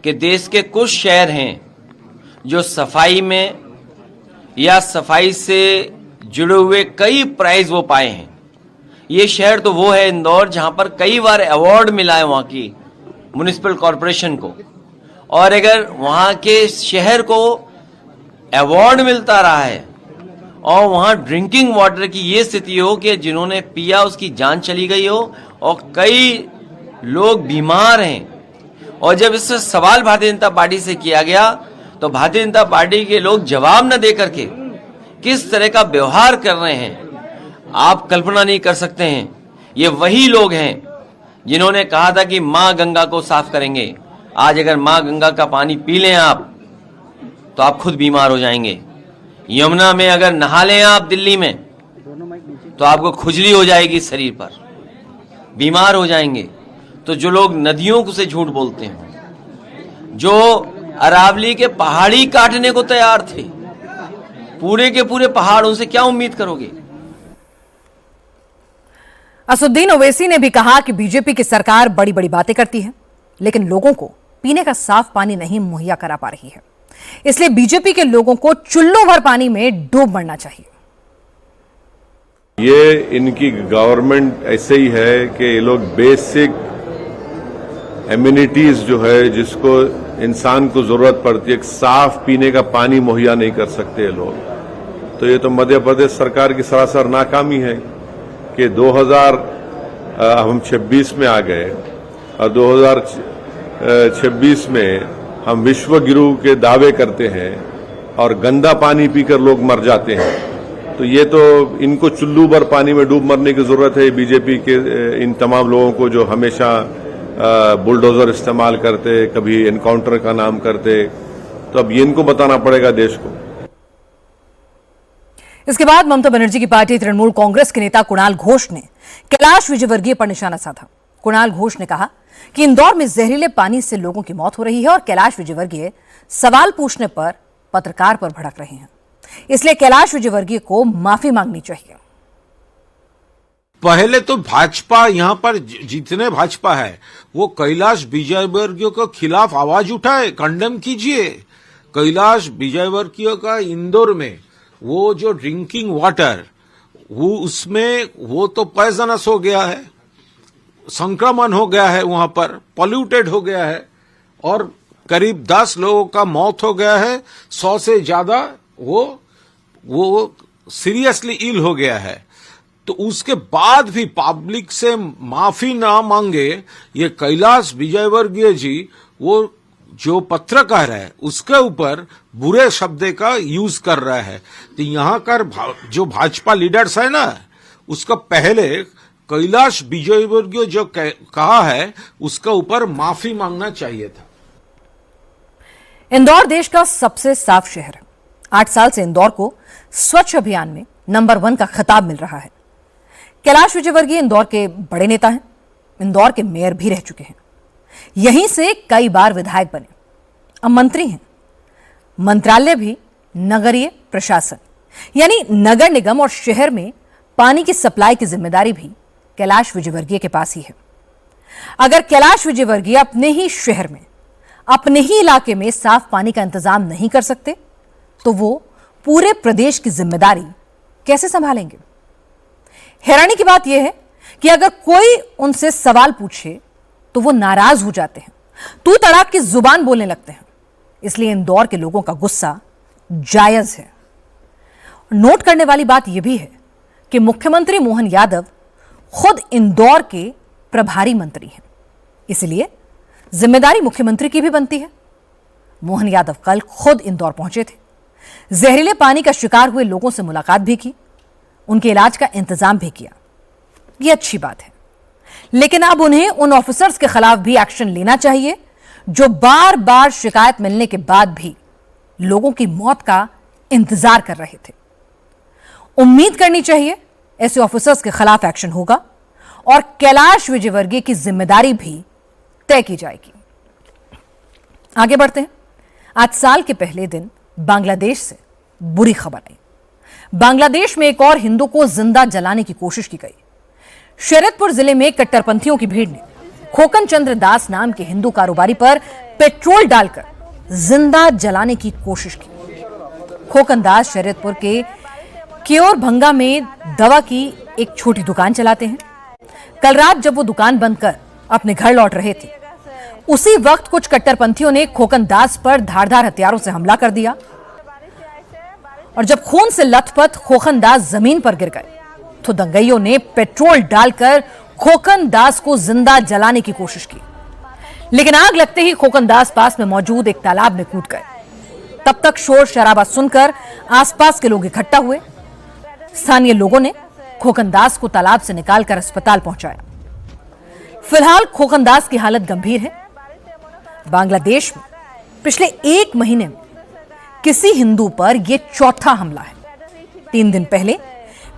कि देश के कुछ शहर हैं जो सफाई में या सफाई से जुड़े हुए कई प्राइज वो पाए हैं। ये शहर तो वो है इंदौर, जहां पर कई बार अवार्ड मिला है वहां की म्युनिसिपल कॉरपोरेशन को, और अगर वहां के शहर को अवार्ड मिलता रहा है और वहां ड्रिंकिंग वाटर की ये स्थिति हो कि जिन्होंने पिया उसकी जान चली गई हो और कई लोग बीमार हैं, और जब इस सवाल भारतीय जनता पार्टी से किया गया तो भारतीय जनता पार्टी के लोग जवाब न दे करके किस तरह का व्यवहार कर रहे हैं आप कल्पना नहीं कर सकते हैं। ये वही लोग हैं जिन्होंने कहा था कि मां गंगा को साफ करेंगे। आज अगर मां गंगा का पानी पी लें आप तो आप खुद बीमार हो जाएंगे। यमुना में अगर नहा लें आप दिल्ली में तो आपको खुजली हो जाएगी शरीर पर, बीमार हो जाएंगे। तो जो लोग नदियों से झूठ बोलते हैं, जो अरावली के पहाड़ी काटने को तैयार थे, पूरे के पूरे पहाड़, उनसे क्या उम्मीद करोगे। असदुद्दीन ओवैसी ने भी कहा कि बीजेपी की सरकार बड़ी बड़ी बातें करती है लेकिन लोगों को पीने का साफ पानी नहीं मुहैया करा पा रही है, इसलिए बीजेपी के लोगों को चुल्लू भर पानी में डूब मरना चाहिए। ये इनकी गवर्नमेंट ऐसे ही है कि ये लोग बेसिक एम्यूनिटीज जो है जिसको इंसान को जरूरत पड़ती है, साफ पीने का पानी मुहैया नहीं कर सकते ये लोग। तो ये तो मध्य प्रदेश सरकार की सरासर नाकामी है कि 2026 में आ गए और 2026 में हम विश्व गुरु के दावे करते हैं और गंदा पानी पीकर लोग मर जाते हैं। तो ये तो इनको चुल्लू भर पानी में डूब मरने की जरूरत है बीजेपी के इन तमाम लोगों को जो हमेशा बुलडोजर इस्तेमाल करते, कभी एनकाउंटर का नाम करते। तो अब ये इनको बताना पड़ेगा देश को। इसके बाद ममता बनर्जी की पार्टी तृणमूल कांग्रेस के नेता कुणाल घोष ने कैलाश विजयवर्गीय पर निशाना साधा। कुणाल घोष ने कहा कि इंदौर में जहरीले पानी से लोगों की मौत हो रही है और कैलाश विजयवर्गीय सवाल पूछने पर पत्रकार पर भड़क रहे हैं, इसलिए कैलाश विजयवर्गीय को माफी मांगनी चाहिए। पहले तो भाजपा, यहां पर जितने भाजपा है वो कैलाश विजयवर्गीय के खिलाफ आवाज उठाए, कंडेम कीजिए। कैलाश विजयवर्गीय का इंदौर में वो जो ड्रिंकिंग वाटर वो उसमें वो तो पॉइजनस हो गया है, संक्रमण हो गया है, वहां पर पॉल्यूटेड हो गया है और करीब 10 लोगों का मौत हो गया है, 100 से ज्यादा वो सीरियसली इल हो गया है। तो उसके बाद भी पब्लिक से माफी ना मांगे ये कैलाश विजयवर्गीय जी, वो जो पत्रकार है उसके ऊपर बुरे शब्द का यूज कर रहा है। तो यहाँ का जो भाजपा लीडर्स है ना, उसका पहले कैलाश विजयवर्गीय जो कहा है उसका ऊपर माफी मांगना चाहिए था। इंदौर देश का सबसे साफ शहर है। 8 साल से इंदौर को स्वच्छ अभियान में नंबर 1 का खिताब मिल रहा है। कैलाश विजयवर्गीय इंदौर के बड़े नेता हैं, इंदौर के मेयर भी रह चुके हैं, यहीं से कई बार विधायक बने, अब मंत्री हैं। मंत्रालय भी नगरीय प्रशासन यानी नगर निगम और शहर में पानी की सप्लाई की जिम्मेदारी भी कैलाश विजयवर्गीय के पास ही है। अगर कैलाश विजयवर्गीय अपने ही शहर में, अपने ही इलाके में साफ पानी का इंतजाम नहीं कर सकते तो वो पूरे प्रदेश की जिम्मेदारी कैसे संभालेंगे। हैरानी की बात यह है कि अगर कोई उनसे सवाल पूछे तो वो नाराज हो जाते हैं, तू तड़ाक की जुबान बोलने लगते हैं। इसलिए इंदौर के लोगों का गुस्सा जायज है। नोट करने वाली बात यह भी है कि मुख्यमंत्री मोहन यादव खुद इंदौर के प्रभारी मंत्री हैं, इसलिए जिम्मेदारी मुख्यमंत्री की भी बनती है। मोहन यादव कल खुद इंदौर पहुंचे थे, जहरीले पानी का शिकार हुए लोगों से मुलाकात भी की, उनके इलाज का इंतजाम भी किया। यह अच्छी बात है, लेकिन अब उन्हें उन ऑफिसर्स के खिलाफ भी एक्शन लेना चाहिए जो बार बार शिकायत मिलने के बाद भी लोगों की मौत का इंतजार कर रहे थे। उम्मीद करनी चाहिए ऐसे ऑफिसर्स के खिलाफ एक्शन होगा और कैलाश विजयवर्गीय की जिम्मेदारी भी तय की जाएगी। आगे बढ़ते हैं। आज साल के पहले दिन बांग्लादेश से बुरी खबर आई। बांग्लादेश में एक और हिंदू को जिंदा जलाने की कोशिश की गई। शरीयतपुर जिले में कट्टरपंथियों की भीड़ ने खोकन चंद्र दास नाम के हिंदू कारोबारी पर पेट्रोल डालकर जिंदा जलाने की कोशिश की। खोकन दास शरीयतपुर के केयोर भंगा में दवा की एक छोटी दुकान चलाते हैं। कल रात जब वो दुकान बंद कर अपने घर लौट रहे थे, उसी वक्त कुछ कट्टरपंथियों ने खोकन दास पर धारदार हथियारों से हमला कर दिया और जब खून से लथपथ खोकन दास जमीन पर गिर गए तो दंगइयों ने पेट्रोल डालकर खोकन दास को जिंदा जलाने की कोशिश की। लेकिन आग लगते ही खोकन दास पास में मौजूद एक तालाब में कूद गए। तब तक शोर शराबा सुनकर आसपास के लोग इकट्ठा हुए। स्थानीय लोगों ने खोकन दास को तालाब से निकालकर अस्पताल पहुंचाया। फिलहाल खोकन दास की हालत गंभीर है। बांग्लादेश में पिछले 1 महीने में किसी हिंदू पर यह चौथा हमला है। 3 दिन पहले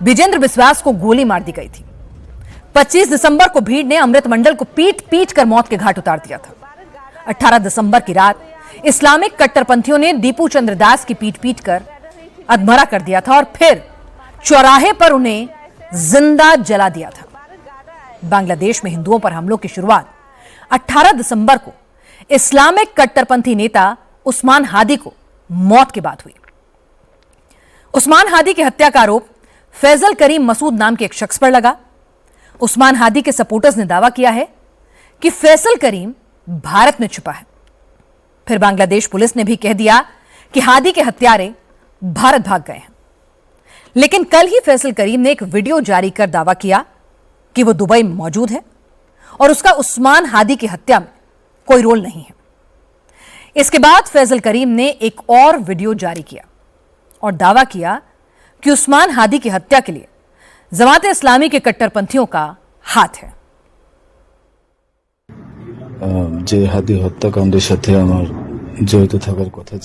विजेंद्र बिस्वास को गोली मार दी गई थी। 25 दिसंबर को भीड़ ने अमृत मंडल को पीट पीट कर मौत के घाट उतार दिया था। 18 दिसंबर की रात इस्लामिक कट्टरपंथियों ने दीपू चंद्र दास की पीट पीट कर अधमरा कर दिया था और फिर चौराहे पर उन्हें जिंदा जला दिया था। बांग्लादेश में हिंदुओं पर हमलों की शुरुआत 18 दिसंबर को इस्लामिक कट्टरपंथी नेता उस्मान हादी को मौत के बाद हुई। उस्मान हादी की हत्या का आरोप फैजल करीम मसूद नाम के एक शख्स पर लगा। उस्मान हादी के सपोर्टर्स ने दावा किया है कि फैसल करीम भारत में छुपा है। फिर बांग्लादेश पुलिस ने भी कह दिया कि हादी के हत्यारे भारत भाग गए हैं। लेकिन कल ही फैसल करीम ने एक वीडियो जारी कर दावा किया कि वो दुबई में मौजूद है और उसका उस्मान हादी की हत्या में कोई रोल नहीं है। इसके बाद फैजल करीम ने एक और वीडियो जारी किया और दावा किया कि उस्मान हादी की हत्या के लिए जमात इस्लामी के कट्टरपंथियों का हाथ है।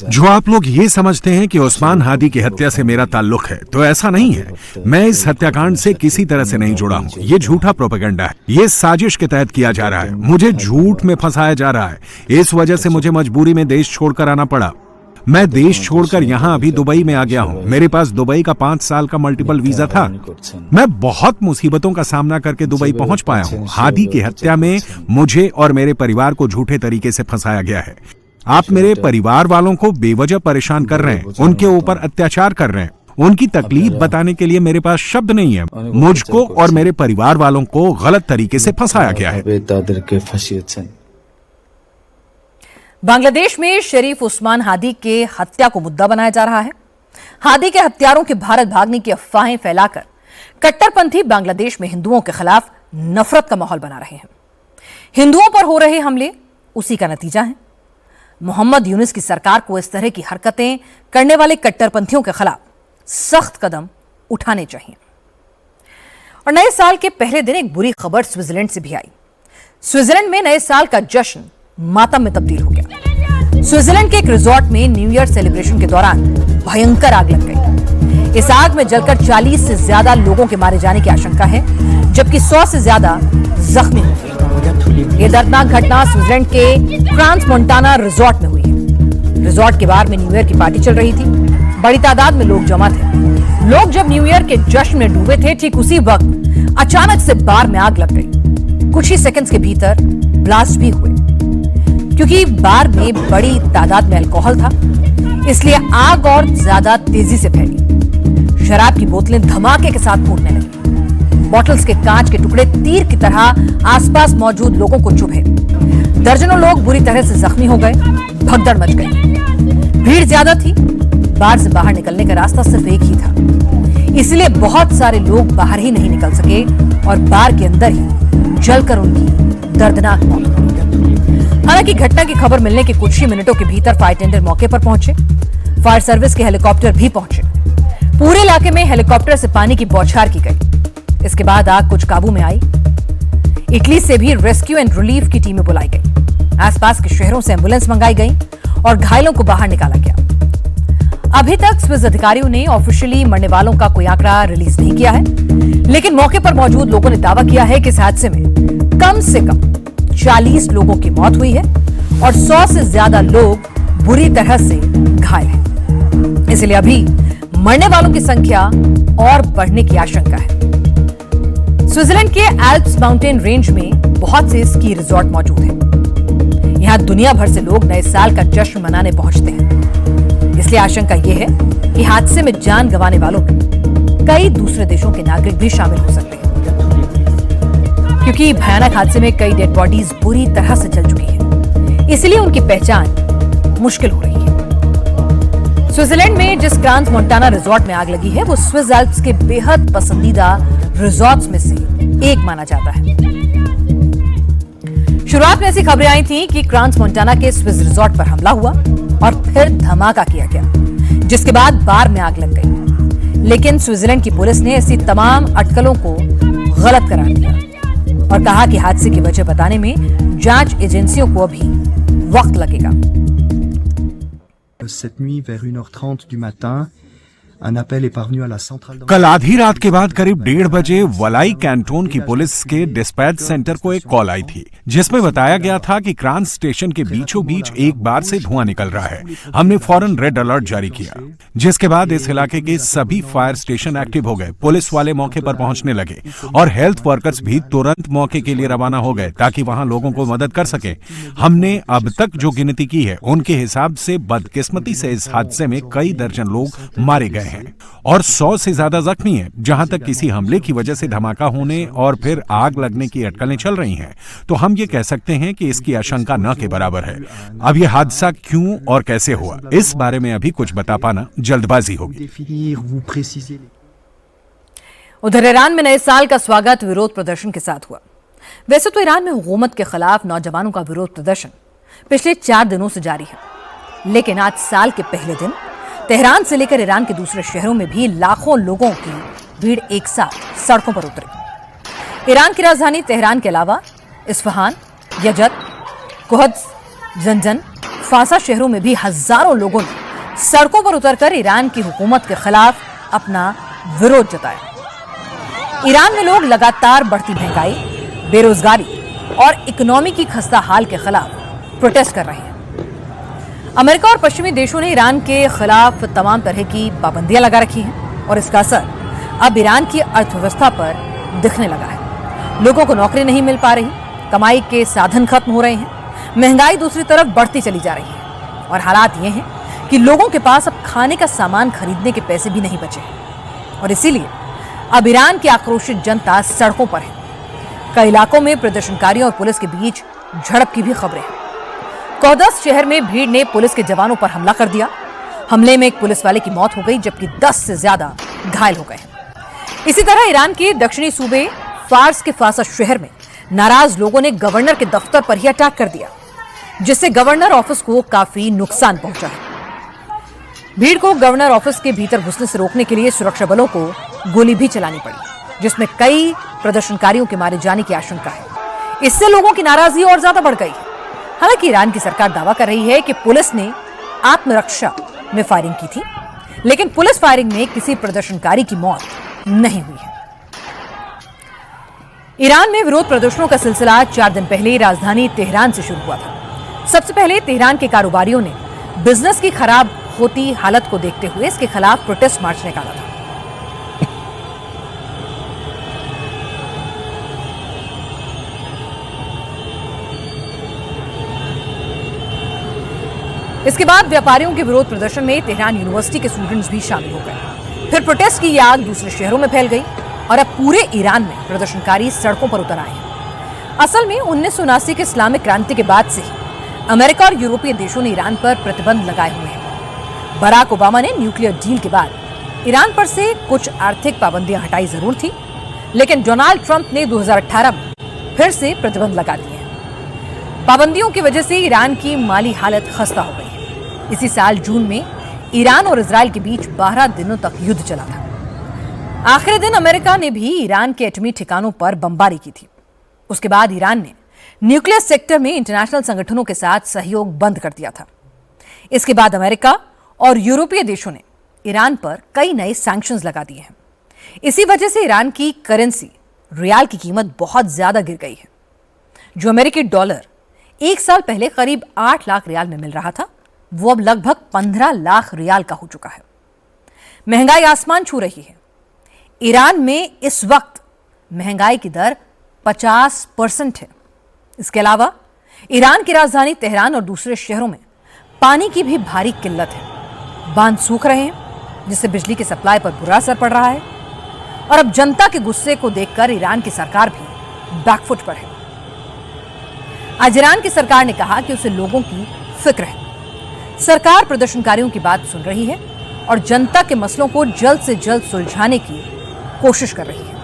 जो आप लोग ये समझते हैं कि उस्मान हादी की हत्या से मेरा ताल्लुक है, तो ऐसा नहीं है। मैं इस हत्याकांड से किसी तरह से नहीं जुड़ा हूँ। ये झूठा प्रोपेगेंडा है। ये साजिश के तहत किया जा रहा है। मुझे झूठ में फंसाया जा रहा है। इस वजह से मुझे मजबूरी में देश छोड़कर आना पड़ा। मैं देश छोड़कर यहाँ अभी दुबई में आ गया हूँ। मेरे पास दुबई का 5 साल का मल्टीपल वीजा था। मैं बहुत मुसीबतों का सामना करके दुबई पहुंच पाया हूँ। हादी की हत्या में मुझे और मेरे परिवार को झूठे तरीके से फंसाया गया है। आप मेरे परिवार वालों को बेवजह परेशान कर रहे हैं, उनके ऊपर अत्याचार कर रहे हैं। उनकी तकलीफ बताने के लिए मेरे पास शब्द नहीं है। मुझको और मेरे परिवार वालों को गलत तरीके से फंसाया गया है। बांग्लादेश में शरीफ उस्मान हादी के हत्या को मुद्दा बनाया जा रहा है। हादी के हत्यारों के भारत भागने की अफवाहें फैलाकर कट्टरपंथी बांग्लादेश में हिंदुओं के खिलाफ नफरत का माहौल बना रहे हैं। हिंदुओं पर हो रहे हमले उसी का नतीजा है। मोहम्मद यूनुस की सरकार को इस तरह की हरकतें करने वाले कट्टरपंथियों के खिलाफ सख्त कदम उठाने चाहिए। और नए साल के पहले दिन एक बुरी खबर स्विट्जरलैंड से भी आई। स्विट्जरलैंड में नए साल का जश्न मातम में तब्दील हो गया। स्विट्जरलैंड के एक रिजॉर्ट में न्यू ईयर सेलिब्रेशन के दौरान भयंकर आग लग गई। इस आग में जलकर 40 से ज्यादा लोगों के मारे जाने की आशंका है, जबकि 100 से ज्यादा जख्मी हुए। यह दर्दनाक घटना स्विट्जरलैंड के फ्रांस मोंटाना रिजॉर्ट में हुई है। रिजॉर्ट के बार में न्यू ईयर की पार्टी चल रही थी। बड़ी तादाद में लोग जमा थे। लोग जब न्यू ईयर के जश्न में डूबे थे, ठीक उसी वक्त अचानक से बार में आग लग गई। कुछ ही सेकंड्स के भीतर ब्लास्ट भी हुए। क्योंकि बार में बड़ी तादाद में अल्कोहल था, इसलिए आग और ज्यादा तेजी से फैली। शराब की बोतलें धमाके के साथ फूटने लगी। बॉटल्स के कांच के टुकड़े तीर की तरह आसपास मौजूद लोगों को चुभे। दर्जनों लोग बुरी तरह से जख्मी हो गए। भगदड़ मच गई। भीड़ ज्यादा थी। बार से बाहर निकलने का रास्ता सिर्फ एक ही था, इसलिए बहुत सारे लोग बाहर ही नहीं निकल सके और बार के अंदर ही जलकर उनकी दर्दनाक मौत हो गई। हालांकि घटना की खबर मिलने के कुछ ही मिनटों के भीतर फायर टेंडर मौके पर पहुंचे। फायर सर्विस के हेलीकॉप्टर भी पहुंचे। पूरे इलाके में हेलीकॉप्टर से पानी की बौछार की गई। इसके बाद आग कुछ काबू में आई। इटली से भी रेस्क्यू एंड रिलीफ की टीमें बुलाई गई। आसपास के शहरों से एम्बुलेंस मंगाई गई और घायलों को बाहर निकाला गया। अभी तक स्विस अधिकारियों ने ऑफिशियली मरने वालों का कोई आंकड़ा रिलीज नहीं किया है, लेकिन मौके पर मौजूद लोगों ने दावा किया है कि इस हादसे में कम से कम 40 लोगों की मौत हुई है और 100 से ज्यादा लोग बुरी तरह से घायल हैं। इसलिए अभी मरने वालों की संख्या और बढ़ने की आशंका है। स्विट्जरलैंड के एल्प्स माउंटेन रेंज में बहुत से स्की रिजॉर्ट मौजूद हैं। यहां दुनिया भर से लोग नए साल का जश्न मनाने पहुंचते हैं। इसलिए आशंका यह है कि हादसे में जान गंवाने वालों में कई दूसरे देशों के नागरिक भी शामिल हो सकते हैं, क्योंकि भयानक हादसे में कई डेड बॉडीज बुरी तरह से जल चुकी हैं। इसलिए उनकी पहचान मुश्किल हो रही है। स्विट्जरलैंड में जिस क्रांस मोंटाना रिजॉर्ट में आग लगी है, वो स्विस एल्प्स के बेहद पसंदीदा रिजॉर्ट्स में से एक माना जाता है। शुरुआत में ऐसी खबरें आई थी कि क्रांस मोंटाना के स्विस रिजॉर्ट पर हमला हुआ और फिर धमाका किया गया, जिसके बाद बार में आग लग गई। लेकिन स्विट्जरलैंड की पुलिस ने ऐसी तमाम अटकलों को गलत करार दिया और कहा कि हादसे की वजह बताने में जांच एजेंसियों को अभी वक्त लगेगा। Cette nuit, vers 1h30 du matin, un appel est parvenu à la centrale. कल आधी रात के बाद करीब 1:30 बजे वलाई कैंटोन की पुलिस के डिस्पैच सेंटर को एक कॉल आई थी, जिसमें बताया गया था कि क्रांस स्टेशन के बीचों बीच एक बार से धुआं निकल रहा है। हमने फौरन रेड अलर्ट जारी किया, जिसके बाद इस इलाके के सभी फायर स्टेशन एक्टिव हो गए। पुलिस वाले मौके पर पहुंचने लगे और हेल्थ वर्कर्स भी तुरंत मौके के लिए रवाना हो गए ताकि वहां लोगों को मदद कर सके। हमने अब तक जो गिनती की है, उनके हिसाब से बदकिस्मती से इस हादसे में कई दर्जन लोग मारे गए हैं और 100 से ज्यादा जख्मी हैं। जहां तक किसी हमले की वजह से धमाका होने और फिर आग लगने की अटकलें चल रही हैं, तो हम ये कह सकते हैं कि इसकी आशंका न के बराबर है। अब यह हादसा क्यों और कैसे हुआ, इस बारे में अभी कुछ बता पाना जल्दबाजी होगी। उधर ईरान में नए साल का स्वागत विरोध प्रदर्शन के साथ हुआ। वैसे तो ईरान में हुकूमत के खिलाफ नौजवानों का विरोध प्रदर्शन पिछले 4 दिनों से जारी है, लेकिन आज साल के पहले दिन तेहरान से लेकर ईरान के दूसरे शहरों में भी लाखों लोगों की भीड़ एक साथ सड़कों पर उतरी। ईरान की राजधानी तेहरान के अलावा इस्फहान, यजद, कुहद्स, जंजन, फासा शहरों में भी हजारों लोगों ने सड़कों पर उतरकर ईरान की हुकूमत के खिलाफ अपना विरोध जताया। ईरान में लोग लगातार बढ़ती महंगाई, बेरोजगारी और इकोनॉमी की खस्ता हाल के खिलाफ प्रोटेस्ट कर रहे हैं। अमेरिका और पश्चिमी देशों ने ईरान के खिलाफ तमाम तरह की पाबंदियां लगा रखी हैं और इसका असर अब ईरान की अर्थव्यवस्था पर दिखने लगा है। लोगों को नौकरी नहीं मिल पा रही, कमाई के साधन खत्म हो रहे हैं, महंगाई दूसरी तरफ बढ़ती चली जा रही है और हालात ये हैं कि लोगों के पास अब खाने का सामान खरीदने के पैसे भी नहीं बचे हैं और इसीलिए अब ईरान की आक्रोशित जनता सड़कों पर है। कई इलाकों में प्रदर्शनकारियों और पुलिस के बीच झड़प की भी खबरें हैं। कोहदस शहर में भीड़ ने पुलिस के जवानों पर हमला कर दिया। हमले में एक पुलिस वाले की मौत हो गई, जबकि 10 से ज्यादा घायल हो गए हैं। इसी तरह ईरान के दक्षिणी सूबे फार्स के फासा शहर में नाराज लोगों ने गवर्नर के दफ्तर पर ही अटैक कर दिया, जिससे गवर्नर ऑफिस को काफी नुकसान पहुंचा है। भीड़ को गवर्नर ऑफिस के भीतर घुसने से रोकने के लिए सुरक्षा बलों को गोली भी चलानी पड़ी, जिसमें कई प्रदर्शनकारियों के मारे जाने की आशंका है। इससे लोगों की नाराजगी और ज्यादा बढ़ गई। हालांकि ईरान की सरकार दावा कर रही है कि पुलिस ने आत्मरक्षा में फायरिंग की थी, लेकिन पुलिस फायरिंग में किसी प्रदर्शनकारी की मौत नहीं हुई है। ईरान में विरोध प्रदर्शनों का सिलसिला 4 दिन पहले राजधानी तेहरान से शुरू हुआ था। सबसे पहले तेहरान के कारोबारियों ने बिजनेस की खराब होती हालत को देखते हुए इसके खिलाफ प्रोटेस्ट मार्च निकाला था। इसके बाद व्यापारियों के विरोध प्रदर्शन में तेहरान यूनिवर्सिटी के स्टूडेंट्स भी शामिल हो गए। फिर प्रोटेस्ट की आग दूसरे शहरों में फैल गई और अब पूरे ईरान में प्रदर्शनकारी सड़कों पर उतर आए हैं। असल में 1979 के इस्लामिक क्रांति के बाद से ही अमेरिका और यूरोपीय देशों ने ईरान पर प्रतिबंध लगाए हुए हैं। बराक ओबामा ने न्यूक्लियर डील के बाद ईरान पर से कुछ आर्थिक पाबंदियां हटाई जरूर थी, लेकिन डोनाल्ड ट्रंप ने 2018 में फिर से प्रतिबंध लगा दिए हैं। पाबंदियों की वजह से ईरान की माली हालत खस्ता हो गई है। इसी साल जून में ईरान और इजराइल के बीच 12 दिनों तक युद्ध चला था। आखिरी दिन अमेरिका ने भी ईरान के एटमी ठिकानों पर बमबारी की थी। उसके बाद ईरान ने न्यूक्लियर सेक्टर में इंटरनेशनल संगठनों के साथ सहयोग बंद कर दिया था। इसके बाद अमेरिका और यूरोपीय देशों ने ईरान पर कई नए सैंक्शंस लगा दिए हैं। इसी वजह से ईरान की करेंसी रियाल की कीमत बहुत ज्यादा गिर गई है। जो अमेरिकी डॉलर 1 साल पहले करीब 8 लाख रियाल में मिल रहा था, वो अब लगभग 15 लाख रियाल का हो चुका है। महंगाई आसमान छू रही है। ईरान में इस वक्त महंगाई की दर 50% है। इसके अलावा ईरान की राजधानी तेहरान और दूसरे शहरों में पानी की भी भारी किल्लत है। बांध सूख रहे हैं, जिससे बिजली की सप्लाई पर बुरा असर पड़ रहा है। और अब जनता के गुस्से को देखकर ईरान की सरकार भी बैकफुट पर है। आज ईरान की सरकार ने कहा कि उसे लोगों की फिक्र है। सरकार प्रदर्शनकारियों की बात सुन रही है और जनता के मसलों को जल्द से जल्द सुलझाने की कोशिश कर रही है।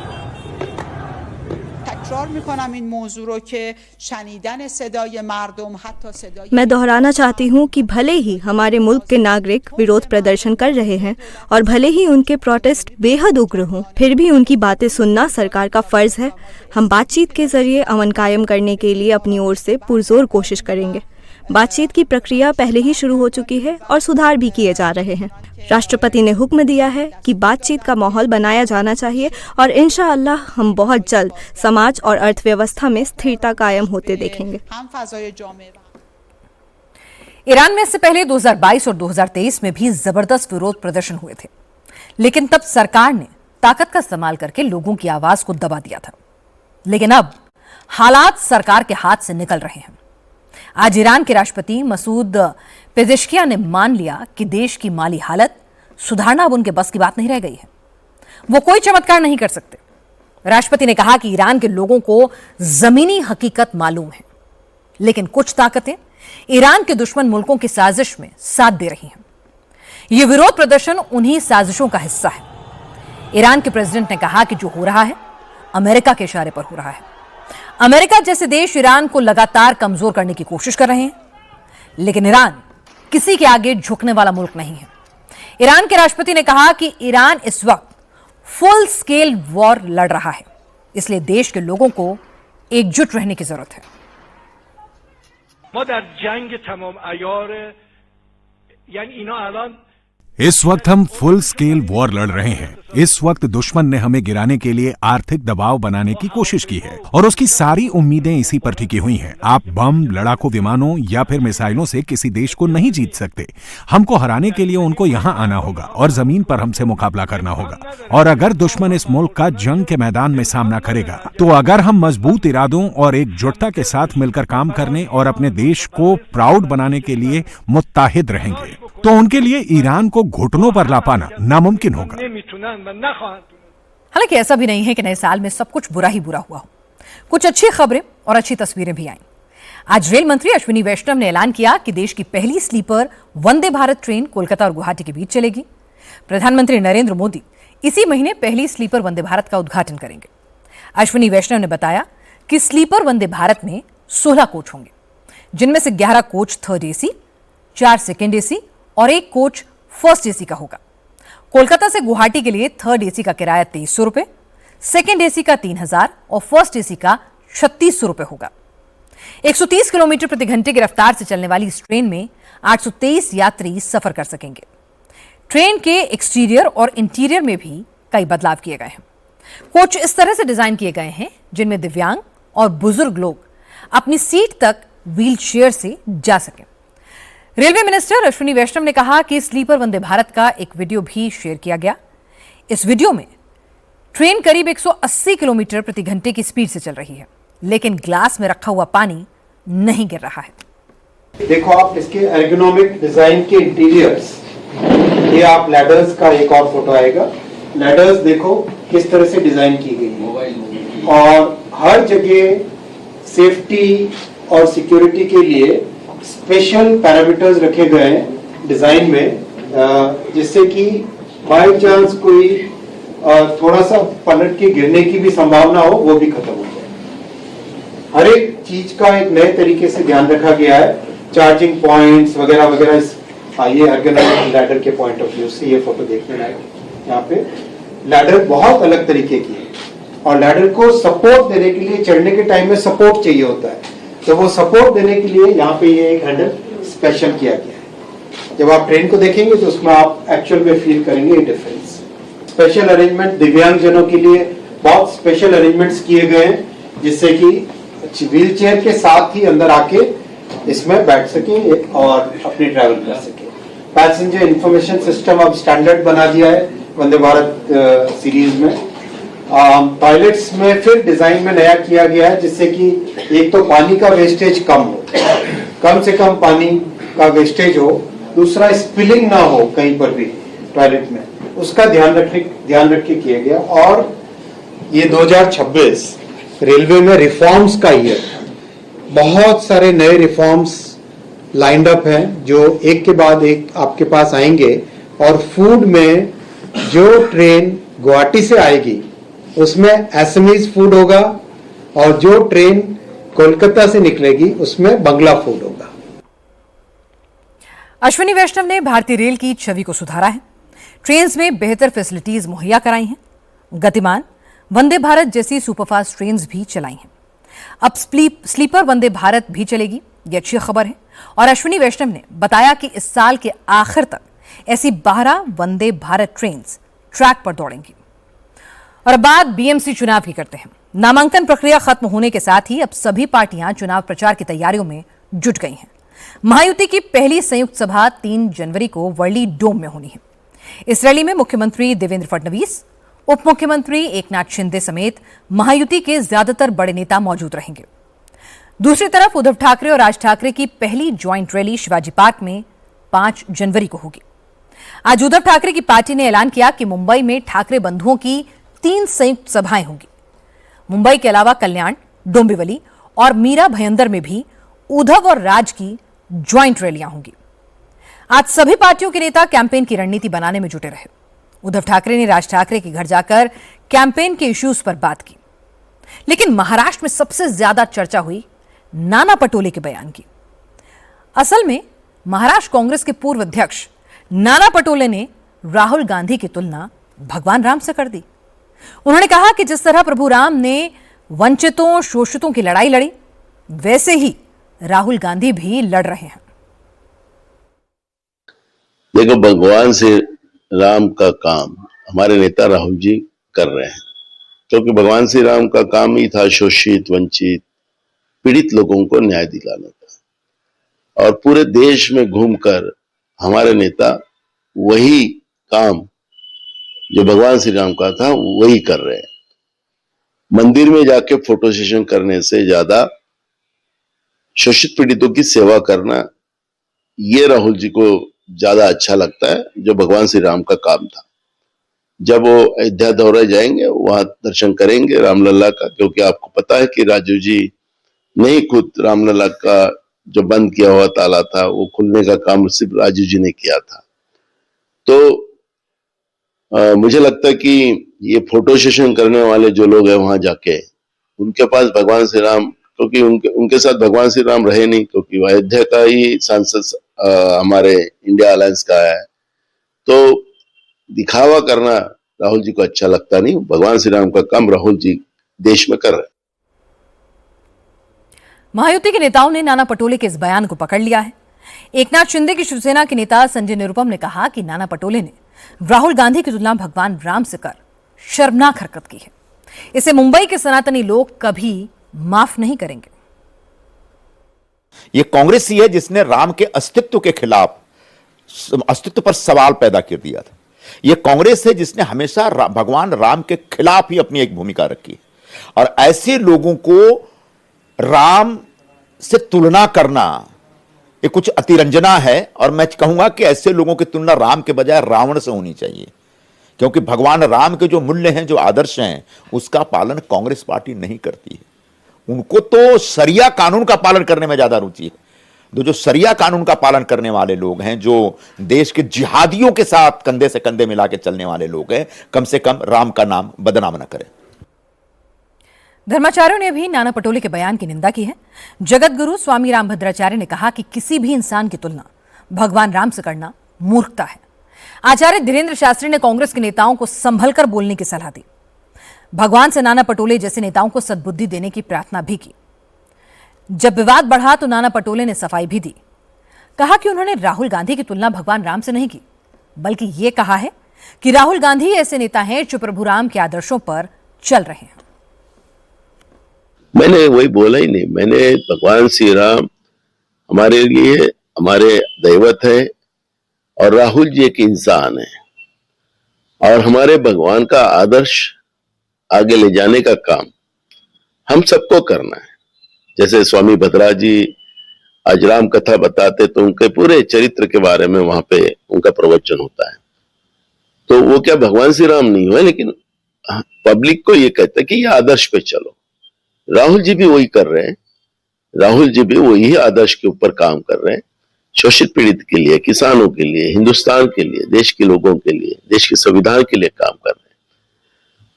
मैं दोहराना चाहती हूँ कि भले ही हमारे मुल्क के नागरिक विरोध प्रदर्शन कर रहे हैं और भले ही उनके प्रोटेस्ट बेहद उग्र हों, फिर भी उनकी बातें सुनना सरकार का फर्ज है। हम बातचीत के जरिए अमन कायम करने के लिए अपनी ओर से पुरजोर कोशिश करेंगे। बातचीत की प्रक्रिया पहले ही शुरू हो चुकी है और सुधार भी किए जा रहे हैं। राष्ट्रपति ने हुक्म दिया है कि बातचीत का माहौल बनाया जाना चाहिए और इंशाअल्लाह हम बहुत जल्द समाज और अर्थव्यवस्था में स्थिरता कायम होते देखेंगे। ईरान में इससे पहले 2022 और 2023 में भी जबरदस्त विरोध प्रदर्शन हुए थे, लेकिन तब सरकार ने ताकत का इस्तेमाल करके लोगों की आवाज को दबा दिया था। लेकिन अब हालात सरकार के हाथ से निकल रहे हैं। आज ईरान के राष्ट्रपति मसूद पेजेश्कियान ने मान लिया कि देश की माली हालत सुधारना अब उनके बस की बात नहीं रह गई है। वो कोई चमत्कार नहीं कर सकते। राष्ट्रपति ने कहा कि ईरान के लोगों को जमीनी हकीकत मालूम है, लेकिन कुछ ताकतें ईरान के दुश्मन मुल्कों की साजिश में साथ दे रही हैं। यह विरोध प्रदर्शन उन्हीं साजिशों का हिस्सा है। ईरान के प्रेसिडेंट ने कहा कि जो हो रहा है अमेरिका के इशारे पर हो रहा है। अमेरिका जैसे देश ईरान को लगातार कमजोर करने की कोशिश कर रहे हैं, लेकिन ईरान किसी के आगे झुकने वाला मुल्क नहीं है। ईरान के राष्ट्रपति ने कहा कि ईरान इस वक्त फुल स्केल वॉर लड़ रहा है, इसलिए देश के लोगों को एकजुट रहने की जरूरत है। इस वक्त हम फुल स्केल वॉर लड़ रहे हैं। इस वक्त दुश्मन ने हमें गिराने के लिए आर्थिक दबाव बनाने की कोशिश की है और उसकी सारी उम्मीदें इसी पर टिकी हुई हैं। आप बम, लड़ाकू विमानों या फिर मिसाइलों से किसी देश को नहीं जीत सकते। हमको हराने के लिए उनको यहाँ आना होगा और जमीन पर हमसे मुकाबला करना होगा। और अगर दुश्मन इस मुल्क का जंग के मैदान में सामना करेगा, तो अगर हम मजबूत इरादों और एकजुटता के साथ मिलकर काम करने और अपने देश को प्राउड बनाने के लिए मुत्ताहिद रहेंगे, तो उनके लिए ईरान को घुटनों पर ला पाना नामुमकिन होगा। हालांकि ऐसा भी नहीं है कि नए साल में सब कुछ बुरा ही बुरा हुआ हो। कुछ अच्छी खबरें और अच्छी तस्वीरें भी आईं। आज रेल मंत्री अश्विनी वैष्णव ने ऐलान किया कि देश की पहली स्लीपर वंदे भारत ट्रेन कोलकाता और गुवाहाटी के बीच चलेगी। प्रधानमंत्री नरेंद्र मोदी इसी महीने पहली स्लीपर वंदे भारत का उद्घाटन करेंगे। अश्विनी वैष्णव ने बताया कि स्लीपर वंदे भारत में 16 कोच होंगे, जिनमें से 11 coach third AC, 4 second AC और 1 कोच फर्स्ट एसी का होगा। कोलकाता से गुवाहाटी के लिए थर्ड एसी का किराया 2300 रुपए, सेकेंड एसी का 3000 और फर्स्ट एसी का 3600 रुपए होगा। 130 किलोमीटर प्रति घंटे की रफ्तार से चलने वाली इस ट्रेन में 823 यात्री सफर कर सकेंगे। ट्रेन के एक्सटीरियर और इंटीरियर में भी कई बदलाव किए गए हैं। कोच इस तरह से डिजाइन किए गए हैं जिनमें दिव्यांग और बुजुर्ग लोग अपनी सीट तक व्हील चेयर से जा सकें। रेलवे मिनिस्टर अश्विनी वैष्णव ने कहा कि स्लीपर वंदे भारत का एक वीडियो भी शेयर किया गया। इस वीडियो में ट्रेन करीब 180 किलोमीटर प्रति घंटे की स्पीड से चल रही है, लेकिन ग्लास में रखा हुआ पानी नहीं गिर रहा है। देखो आप इसके एर्गोनॉमिक डिजाइन के इंटीरियर्स, ये आप लैडर्स का एक और फोटो आएगा। लैडर्स देखो किस तरह से डिजाइन की गई है और हर जगह सेफ्टी और सिक्योरिटी के लिए स्पेशल पैरामीटर्स रखे गए हैं डिजाइन में, जिससे कि बाई चांस कोई थोड़ा सा पलट के गिरने की भी संभावना हो, वो भी खत्म हो जाए। हर एक चीज का एक नए तरीके से ध्यान रखा गया है। चार्जिंग पॉइंट्स वगैरह वगैरह, ये एर्गोनॉमिक लैडर के पॉइंट ऑफ व्यू से ये फोटो देखने लायक है। यहाँ पे लैडर बहुत अलग तरीके की है और लैडर को सपोर्ट देने के लिए चढ़ने के टाइम में सपोर्ट चाहिए होता है, तो वो सपोर्ट देने के लिए यहाँ पे ये एक हैंडल स्पेशल किया गया है। जब आप ट्रेन को देखेंगे तो उसमें आप एक्चुअल में फील करेंगे ये डिफरेंस। स्पेशल अरेंजमेंट दिव्यांग जनों के लिए बहुत स्पेशल अरेंजमेंट्स किए गए हैं, जिससे कि व्हील चेयर के साथ ही अंदर आके इसमें बैठ सके और अपनी ट्रैवल कर सके। पैसेंजर इंफॉर्मेशन सिस्टम अब स्टैंडर्ड बना दिया है वंदे भारत सीरीज में। टॉयलेट्स में फिर डिजाइन में नया किया गया है जिससे कि एक तो पानी का वेस्टेज कम से कम पानी का वेस्टेज हो, दूसरा स्पिलिंग ना हो कहीं पर भी टॉयलेट में, उसका ध्यान रख के किया गया। और ये 2026 रेलवे में रिफॉर्म्स का ईयर, बहुत सारे नए रिफॉर्म्स लाइंड अप हैं जो एक के बाद एक आपके पास आएंगे। और फूड में जो ट्रेन गुवाहाटी से आएगी उसमें एसएमईज फूड होगा और जो ट्रेन कोलकाता से निकलेगी उसमें बंगला फूड होगा। अश्विनी वैष्णव ने भारतीय रेल की छवि को सुधारा है, ट्रेन में बेहतर फैसिलिटीज मुहैया कराई हैं, गतिमान वंदे भारत जैसी सुपरफास्ट ट्रेन भी चलाई हैं। अब स्लीपर वंदे भारत भी चलेगी, ये अच्छी खबर है। और अश्विनी वैष्णव ने बताया कि इस साल के आखिर तक ऐसी 12 वंदे भारत ट्रेन ट्रैक पर दौड़ेंगी। और अब बात बीएमसी चुनाव की करते हैं। नामांकन प्रक्रिया खत्म होने के साथ ही अब सभी पार्टियां चुनाव प्रचार की तैयारियों में जुट गई हैं। महायुति की पहली संयुक्त सभा 3 जनवरी को वर्ली डोम में होनी है। इस रैली में मुख्यमंत्री देवेंद्र फडणवीस, उप मुख्यमंत्री एकनाथ शिंदे समेत महायुति के ज्यादातर बड़े नेता मौजूद रहेंगे। दूसरी तरफ उद्धव ठाकरे और राज ठाकरे की पहली ज्वाइंट रैली शिवाजी पार्क में 5 जनवरी को होगी। आज उद्धव ठाकरे की पार्टी ने ऐलान किया कि मुंबई में ठाकरे बंधुओं की 3 संयुक्त सभाएं होंगी। मुंबई के अलावा कल्याण, डोंबिवली और मीरा भयंदर में भी उद्धव और राज की ज्वाइंट रैलियां होंगी। आज सभी पार्टियों के नेता कैंपेन की रणनीति बनाने में जुटे रहे। उद्धव ठाकरे ने राज ठाकरे के घर जाकर कैंपेन के इश्यूज पर बात की, लेकिन महाराष्ट्र में सबसे ज्यादा चर्चा हुई नाना पटोले के बयान की। असल में महाराष्ट्र कांग्रेस के पूर्व अध्यक्ष नाना पटोले ने राहुल गांधी की तुलना भगवान राम से कर दी। उन्होंने कहा कि जिस तरह प्रभु राम ने वंचितों शोषितों की लड़ाई लड़ी, वैसे ही राहुल गांधी भी लड़ रहे हैं। देखो, भगवान से राम का काम हमारे नेता राहुल जी कर रहे हैं, क्योंकि भगवान श्री राम का काम ही था शोषित, वंचित, पीड़ित लोगों को न्याय दिलाना था। और पूरे देश में घूमकर हमारे नेता वही काम जो भगवान श्री राम का था वही कर रहे हैं। मंदिर में जाके फोटो सेशन करने से ज्यादा शोषित पीड़ितों की सेवा करना, ये राहुल जी को ज्यादा अच्छा लगता है, जो भगवान श्री राम का काम था। जब वो अयोध्या दौरे जाएंगे, वहां दर्शन करेंगे रामलला का, क्योंकि आपको पता है कि राजू जी ने ही खुद रामलला का जो बंद किया हुआ ताला था वो खुलने का काम सिर्फ राजू जी ने किया था। तो मुझे लगता है कि ये फोटो सेशन करने वाले जो लोग हैं वहां जाके, उनके पास भगवान श्री राम, क्योंकि उनके साथ भगवान श्री राम रहे नहीं, क्योंकि वो अयोध्या का ही सांसद हमारे इंडिया अलायंस का है। तो दिखावा करना राहुल जी को अच्छा लगता नहीं। भगवान श्री राम का काम राहुल जी देश में कर रहे हैं। महायुति के नेताओं ने नाना पटोले के इस बयान को पकड़ लिया है। एकनाथ शिंदे की शिवसेना के नेता संजय निरुपम ने कहा कि नाना पटोले ने राहुल गांधी की तुलना भगवान राम से कर शर्मनाक हरकत की है। इसे मुंबई के सनातनी लोग कभी माफ नहीं करेंगे। ये कांग्रेस ही है जिसने राम के अस्तित्व के खिलाफ, अस्तित्व पर सवाल पैदा कर दिया था। ये कांग्रेस है जिसने हमेशा भगवान राम के खिलाफ ही अपनी एक भूमिका रखी। और ऐसे लोगों को राम से तुलना करना ये कुछ अतिरंजना है। और मैं कहूंगा कि ऐसे लोगों की तुलना राम के बजाय रावण से होनी चाहिए, क्योंकि भगवान राम के जो मूल्य हैं, जो आदर्श हैं, उसका पालन कांग्रेस पार्टी नहीं करती है। उनको तो शरिया कानून का पालन करने में ज्यादा रुचि है। जो शरिया कानून का पालन करने वाले लोग हैं, जो देश के जिहादियों के साथ कंधे से कंधे मिला के चलने वाले लोग हैं, कम से कम राम का नाम बदनाम न करें। धर्माचार्यों ने भी नाना पटोले के बयान की निंदा की है। जगत गुरु स्वामी रामभद्राचार्य ने कहा कि किसी भी इंसान की तुलना भगवान राम से करना मूर्खता है। आचार्य धीरेन्द्र शास्त्री ने कांग्रेस के नेताओं को संभलकर बोलने की सलाह दी। भगवान से नाना पटोले जैसे नेताओं को सद्बुद्धि देने की प्रार्थना भी की। जब विवाद बढ़ा तो नाना पटोले ने सफाई भी दी। कहा कि उन्होंने राहुल गांधी की तुलना भगवान राम से नहीं की, बल्कि यह कहा है कि राहुल गांधी ऐसे नेता हैं जो प्रभु राम के आदर्शों पर चल रहे हैं। मैंने वही बोला ही नहीं। मैंने भगवान श्री राम हमारे लिए हमारे दैवत है और राहुल जी एक इंसान है और हमारे भगवान का आदर्श आगे ले जाने का काम हम सबको करना है। जैसे स्वामी भद्राज जी आज राम कथा बताते तो उनके पूरे चरित्र के बारे में वहां पे उनका प्रवचन होता है। तो वो क्या भगवान श्री राम नहीं हुए, लेकिन पब्लिक को ये कहता है कि ये आदर्श पे चलो। राहुल जी भी वही कर रहे हैं, राहुल जी भी वही आदर्श के ऊपर काम कर रहे हैं, शोषित पीड़ित के लिए, किसानों के लिए, हिंदुस्तान के लिए, देश के लोगों के लिए, देश के संविधान के लिए काम कर रहे हैं।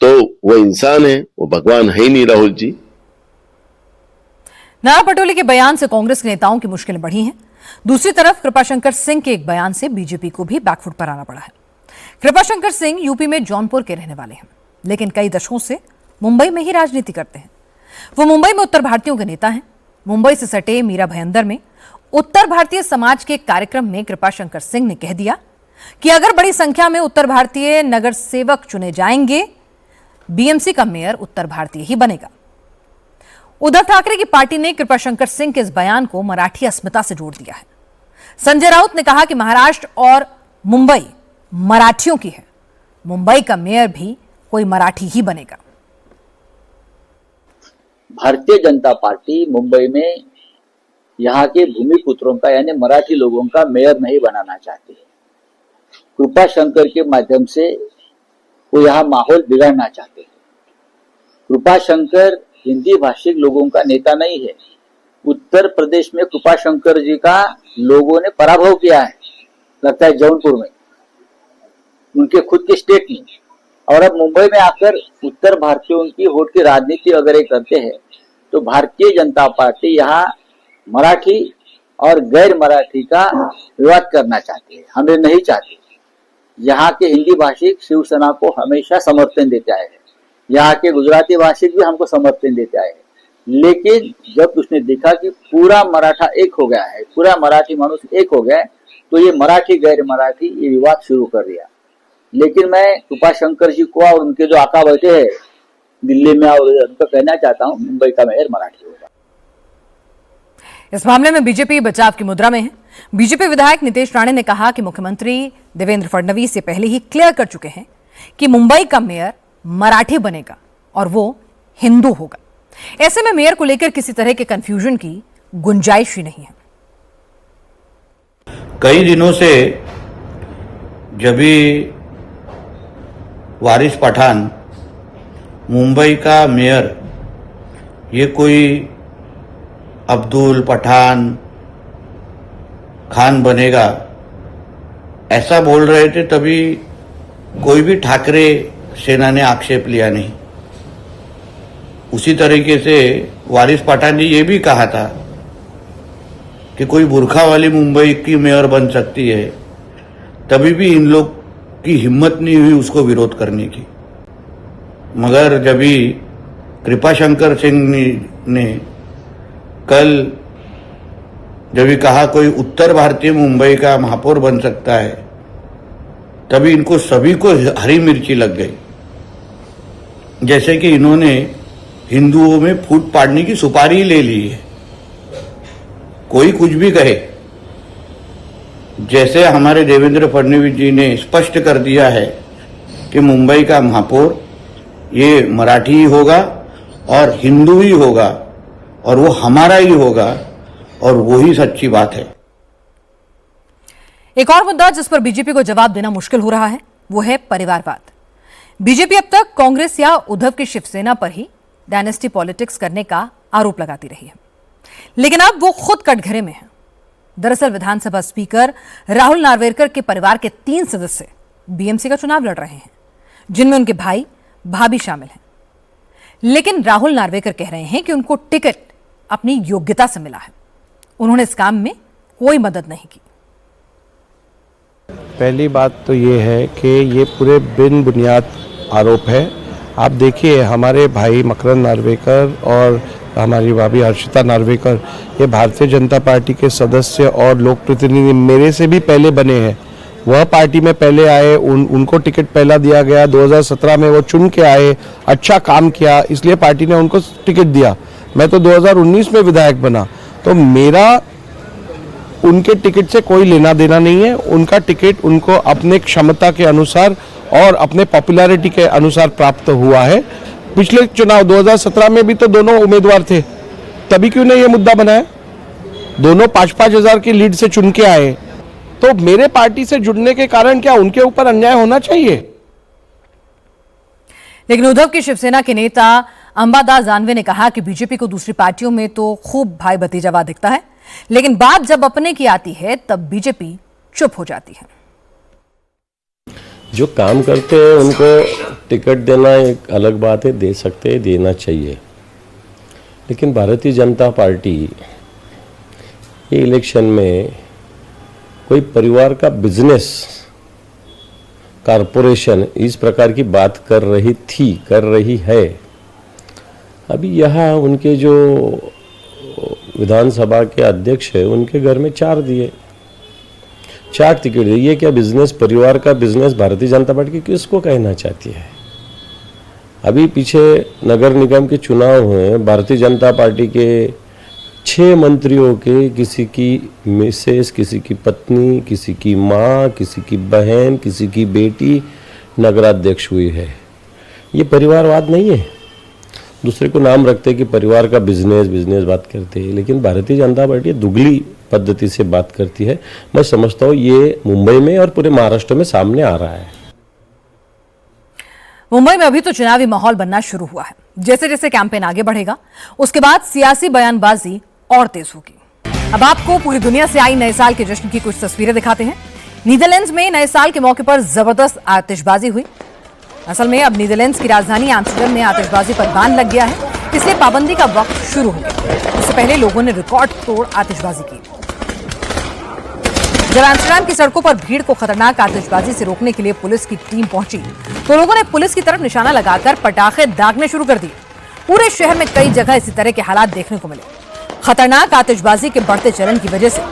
तो वो इंसान है, वो भगवान है ही नहीं राहुल जी। नाना पटोले के बयान से कांग्रेस के नेताओं की मुश्किलें बढ़ी हैं। दूसरी तरफ कृपाशंकर सिंह के एक बयान से बीजेपी को भी बैकफुट पर आना पड़ा है। कृपाशंकर सिंह यूपी में जौनपुर के रहने वाले हैं, लेकिन कई दशकों से मुंबई में ही राजनीति करते हैं। वो मुंबई में उत्तर भारतीयों के नेता हैं। मुंबई से सटे मीरा भयंदर में उत्तर भारतीय समाज के कार्यक्रम में कृपाशंकर सिंह ने कह दिया कि अगर बड़ी संख्या में उत्तर भारतीय नगर सेवक चुने जाएंगे, बीएमसी का मेयर उत्तर भारतीय ही बनेगा। उद्धव ठाकरे की पार्टी ने कृपाशंकर सिंह के इस बयान को मराठी अस्मिता से जोड़ दिया है। संजय राउत ने कहा कि महाराष्ट्र और मुंबई मराठियों की है, मुंबई का मेयर भी कोई मराठी ही बनेगा। भारतीय जनता पार्टी मुंबई में यहाँ के भूमिपुत्रों का यानी मराठी लोगों का मेयर नहीं बनाना चाहती है। कृपाशंकर के माध्यम से वो यहाँ माहौल बिगाड़ना चाहते हैं। कृपाशंकर हिंदी भाषिक लोगों का नेता नहीं है। उत्तर प्रदेश में कृपाशंकर जी का लोगों ने पराभव किया है, लगता है जौनपुर में, उनके खुद के स्टेट में। और अब मुंबई में आकर उत्तर भारतीयों की वोट की राजनीति अगर करते हैं तो भारतीय जनता पार्टी यहाँ मराठी और गैर मराठी का विवाद करना चाहती है। हमें नहीं चाहती। यहाँ के हिंदी भाषिक शिवसेना को हमेशा समर्थन देते आए हैं, यहाँ के गुजराती भाषिक भी हमको समर्थन देते आए हैं। लेकिन जब उसने देखा कि पूरा मराठा एक हो गया है, पूरा मराठी मानुस एक हो गया है, तो ये मराठी गैर मराठी ये विवाद शुरू कर दिया। लेकिन मैं कृपाशंकर जी को और उनके जो आका बैठे हैं दिल्ली में और उनको कहना चाहता हूँ, मुंबई का मेयर मराठी होगा। इस मामले में बीजेपी बचाव की मुद्रा में है। बीजेपी विधायक नितेश राणे ने कहा कि मुख्यमंत्री देवेंद्र फडणवीस से पहले ही क्लियर कर चुके हैं कि मुंबई का मेयर मराठी बनेगा और वो हिंदू होगा। ऐसे में मेयर को लेकर किसी तरह के कंफ्यूजन की गुंजाइश ही नहीं है। कई दिनों से जब भी वारिस पठान मुंबई का मेयर ये कोई अब्दुल पठान खान बनेगा ऐसा बोल रहे थे, तभी कोई भी ठाकरे सेना ने आक्षेप लिया नहीं। उसी तरीके से वारिस पठान जी ये भी कहा था कि कोई बुरखा वाली मुंबई की मेयर बन सकती है, तभी भी इन लोग की हिम्मत नहीं हुई उसको विरोध करने की। मगर जब भी कृपाशंकर सिंह ने कल जब भी कहा कोई उत्तर भारतीय मुंबई का महापौर बन सकता है, तभी इनको सभी को हरी मिर्ची लग गई। जैसे कि इन्होंने हिंदुओं में फूट पाड़ने की सुपारी ले ली है। कोई कुछ भी कहे, जैसे हमारे देवेंद्र फडणवीस जी ने स्पष्ट कर दिया है कि मुंबई का महापौर ये मराठी ही होगा और हिंदू ही होगा और वो हमारा ही होगा, और वही सच्ची बात है। एक और मुद्दा जिस पर बीजेपी को जवाब देना मुश्किल हो रहा है वो है परिवारवाद। बीजेपी अब तक कांग्रेस या उद्धव की शिवसेना पर ही डायनेस्टी पॉलिटिक्स करने का आरोप लगाती रही है, लेकिन अब वो खुद कटघरे में है। दरअसल विधानसभा स्पीकर राहुल नार्वेकर के परिवार के 3 सदस्य बीएमसी का चुनाव लड़ रहे हैं, जिनमें उनके भाई भाभी शामिल हैं। लेकिन राहुल नार्वेकर कह रहे हैं कि उनको टिकट अपनी योग्यता से मिला है, उन्होंने इस काम में कोई मदद नहीं की। पहली बात तो ये है कि ये पूरे बिन बुनियाद आरोप है। आप देखिए हमारे भाई मकरंद नार्वेकर और हमारी भाभी हर्षिता नार्वेकर ये भारतीय जनता पार्टी के सदस्य और लोक प्रतिनिधि मेरे से भी पहले बने हैं। वह पार्टी में पहले आए, उनको टिकट पहला दिया गया। 2017 में वो चुन के आए, अच्छा काम किया, इसलिए पार्टी ने उनको टिकट दिया। मैं तो 2019 में विधायक बना। तो मेरा उनके टिकट से कोई लेना देना नहीं है। उनका टिकट उनको अपने क्षमता के अनुसार और अपने पॉपुलैरिटी के अनुसार प्राप्त हुआ है। पिछले चुनाव 2017 में भी तो दोनों उम्मीदवार थे, तभी क्यों नहीं ये मुद्दा बनाया? दोनों 5-5 हजार की लीड से चुन के आए, तो मेरे पार्टी से जुड़ने के कारण क्या उनके ऊपर अन्याय होना चाहिए? लेकिन उद्धव की शिवसेना के नेता अंबादास दानवे ने कहा कि बीजेपी को दूसरी पार्टियों में तो खूब भाई भतीजावाद दिखता है, लेकिन बात जब अपने की आती है तब बीजेपी चुप हो जाती है। जो काम करते हैं उनको टिकट देना एक अलग बात है, दे सकते हैं, देना चाहिए। लेकिन भारतीय जनता पार्टी ये इलेक्शन में कोई परिवार का बिजनेस कारपोरेशन इस प्रकार की बात कर रही है। अभी यहाँ उनके जो विधानसभा के अध्यक्ष है उनके घर में 4 टिकट दिए। ये क्या बिजनेस, परिवार का बिजनेस भारतीय जनता पार्टी किसको कहना चाहती है? अभी पीछे नगर निगम के चुनाव हुए, भारतीय जनता पार्टी के 6 मंत्रियों के किसी की मिसेस, किसी की पत्नी, किसी की माँ, किसी की बहन, किसी की बेटी नगराध्यक्ष हुई है। ये परिवारवाद नहीं है। दूसरे को नाम रखते कि परिवार का बिजनेस बात करते हैं, लेकिन भारतीय जनता पार्टी दुगली पद्धति से बात करती है। मैं समझता हूँ ये मुंबई में और पूरे महाराष्ट्र में सामने आ रहा है। मुंबई में अभी तो चुनावी माहौल बनना शुरू हुआ है। जैसे जैसे कैंपेन आगे बढ़ेगा उसके बाद सियासी बयानबाजी और तेज होगी। अब आपको पूरी दुनिया से आई नए साल के जश्न की कुछ तस्वीरें दिखाते हैं। नीदरलैंड्स में नए साल के मौके पर जबरदस्त आतिशबाजी हुई। असल में अब नीदरलैंड्स की राजधानी एम्स्टर्डम में आतिशबाजी पर बैन लग गया है, इसलिए पाबंदी का वक्त शुरू हो गया। इससे पहले लोगों ने रिकॉर्ड तोड़ आतिशबाजी की। जब एम्स्टर्डम की सड़कों पर भीड़ को खतरनाक आतिशबाजी से रोकने के लिए पुलिस की टीम पहुंची तो लोगों ने पुलिस की तरफ निशाना लगाकर पटाखे दागने शुरू कर दिए। पूरे शहर में कई जगह इसी तरह के हालात देखने को मिले। खतरनाक आतिशबाजी के बढ़ते चलन की वजह से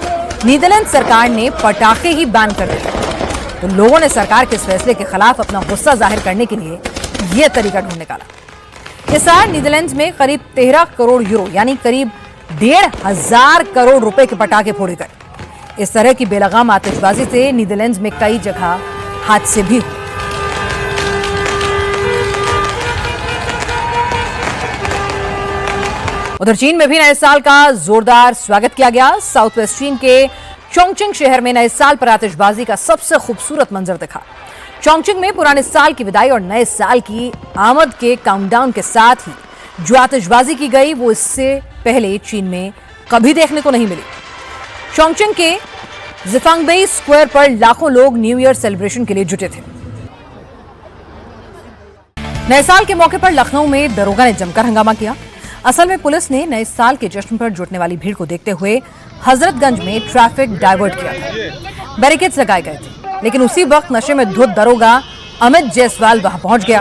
नीदरलैंड सरकार ने पटाखे ही बैन कर दिए, तो लोगों ने सरकार के इस फैसले के खिलाफ अपना गुस्सा जाहिर करने के लिए यह तरीका ढूंढ निकाला। इस साल नीदरलैंड्स में करीब 13 करोड़ यूरो यानी करीब 1,500 करोड़ रुपए के पटाखे फोड़े गए। इस तरह की बेलगाम आतिशबाजी से नीदरलैंड्स में कई जगह हादसे भी हुए। उधर चीन में भी नए साल का जोरदार स्वागत किया गया। साउथ वेस्ट चीन के चोंगचिंग शहर में नए साल पर आतिशबाजी का सबसे खूबसूरत मंजर दिखा। चोंगचिंग में पुराने साल की विदाई और नए साल की आमद के काउंटडाउन के साथ ही जो आतिशबाजी की गई वो इससे पहले चीन में कभी देखने को नहीं मिली। चोंगचिंग के जिफांगबेई स्क्वायर पर लाखों लोग न्यू ईयर सेलिब्रेशन के लिए जुटे थे। नए साल के मौके पर लखनऊ में दरोगा ने जमकर हंगामा किया। असल में पुलिस ने नए साल के जश्न पर जुटने वाली भीड़ को देखते हुए हजरतगंज में ट्रैफिक डाइवर्ट किया था। बैरिकेड्स लगाए गए थे, लेकिन उसी वक्त नशे में धुत दरोगा अमित जायसवाल वहां पहुंच गया।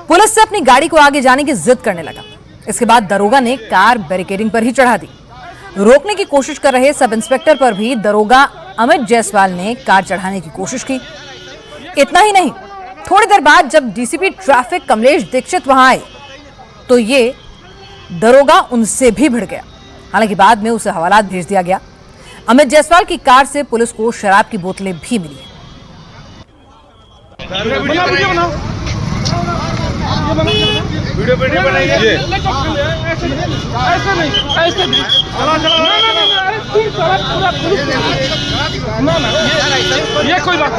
पुलिस से अपनी गाड़ी को आगे जाने की जिद करने लगा। इसके बाद दरोगा ने कार बैरिकेडिंग पर ही चढ़ा दी। रोकने की कोशिश कर रहे सब इंस्पेक्टर पर भी दरोगा अमित जायसवाल ने कार चढ़ाने की कोशिश की। इतना ही नहीं, थोड़ी देर बाद जब डीसीपी ट्रैफिक कमलेश दीक्षित वहां आए तो ये दरोगा उनसे भी भिड़ गया। हालांकि बाद में उसे हवालात भेज दिया गया। अमित जायसवाल की कार से पुलिस को शराब की बोतलें भी मिली। वीडियो बनाइए। ऐसे नहीं, ऐसे नहीं। ये कोई बात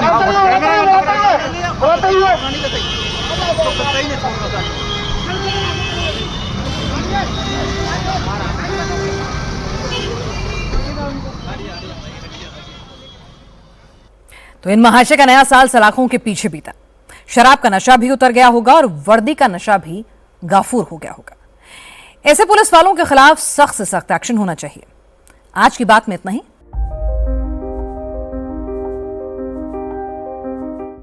तो इन महाशय का नया साल सलाखों के पीछे बीता। शराब का नशा भी उतर गया होगा और वर्दी का नशा भी गाफूर हो गया होगा। ऐसे पुलिस वालों के खिलाफ सख्त से सख्त एक्शन होना चाहिए। आज की बात में इतना ही।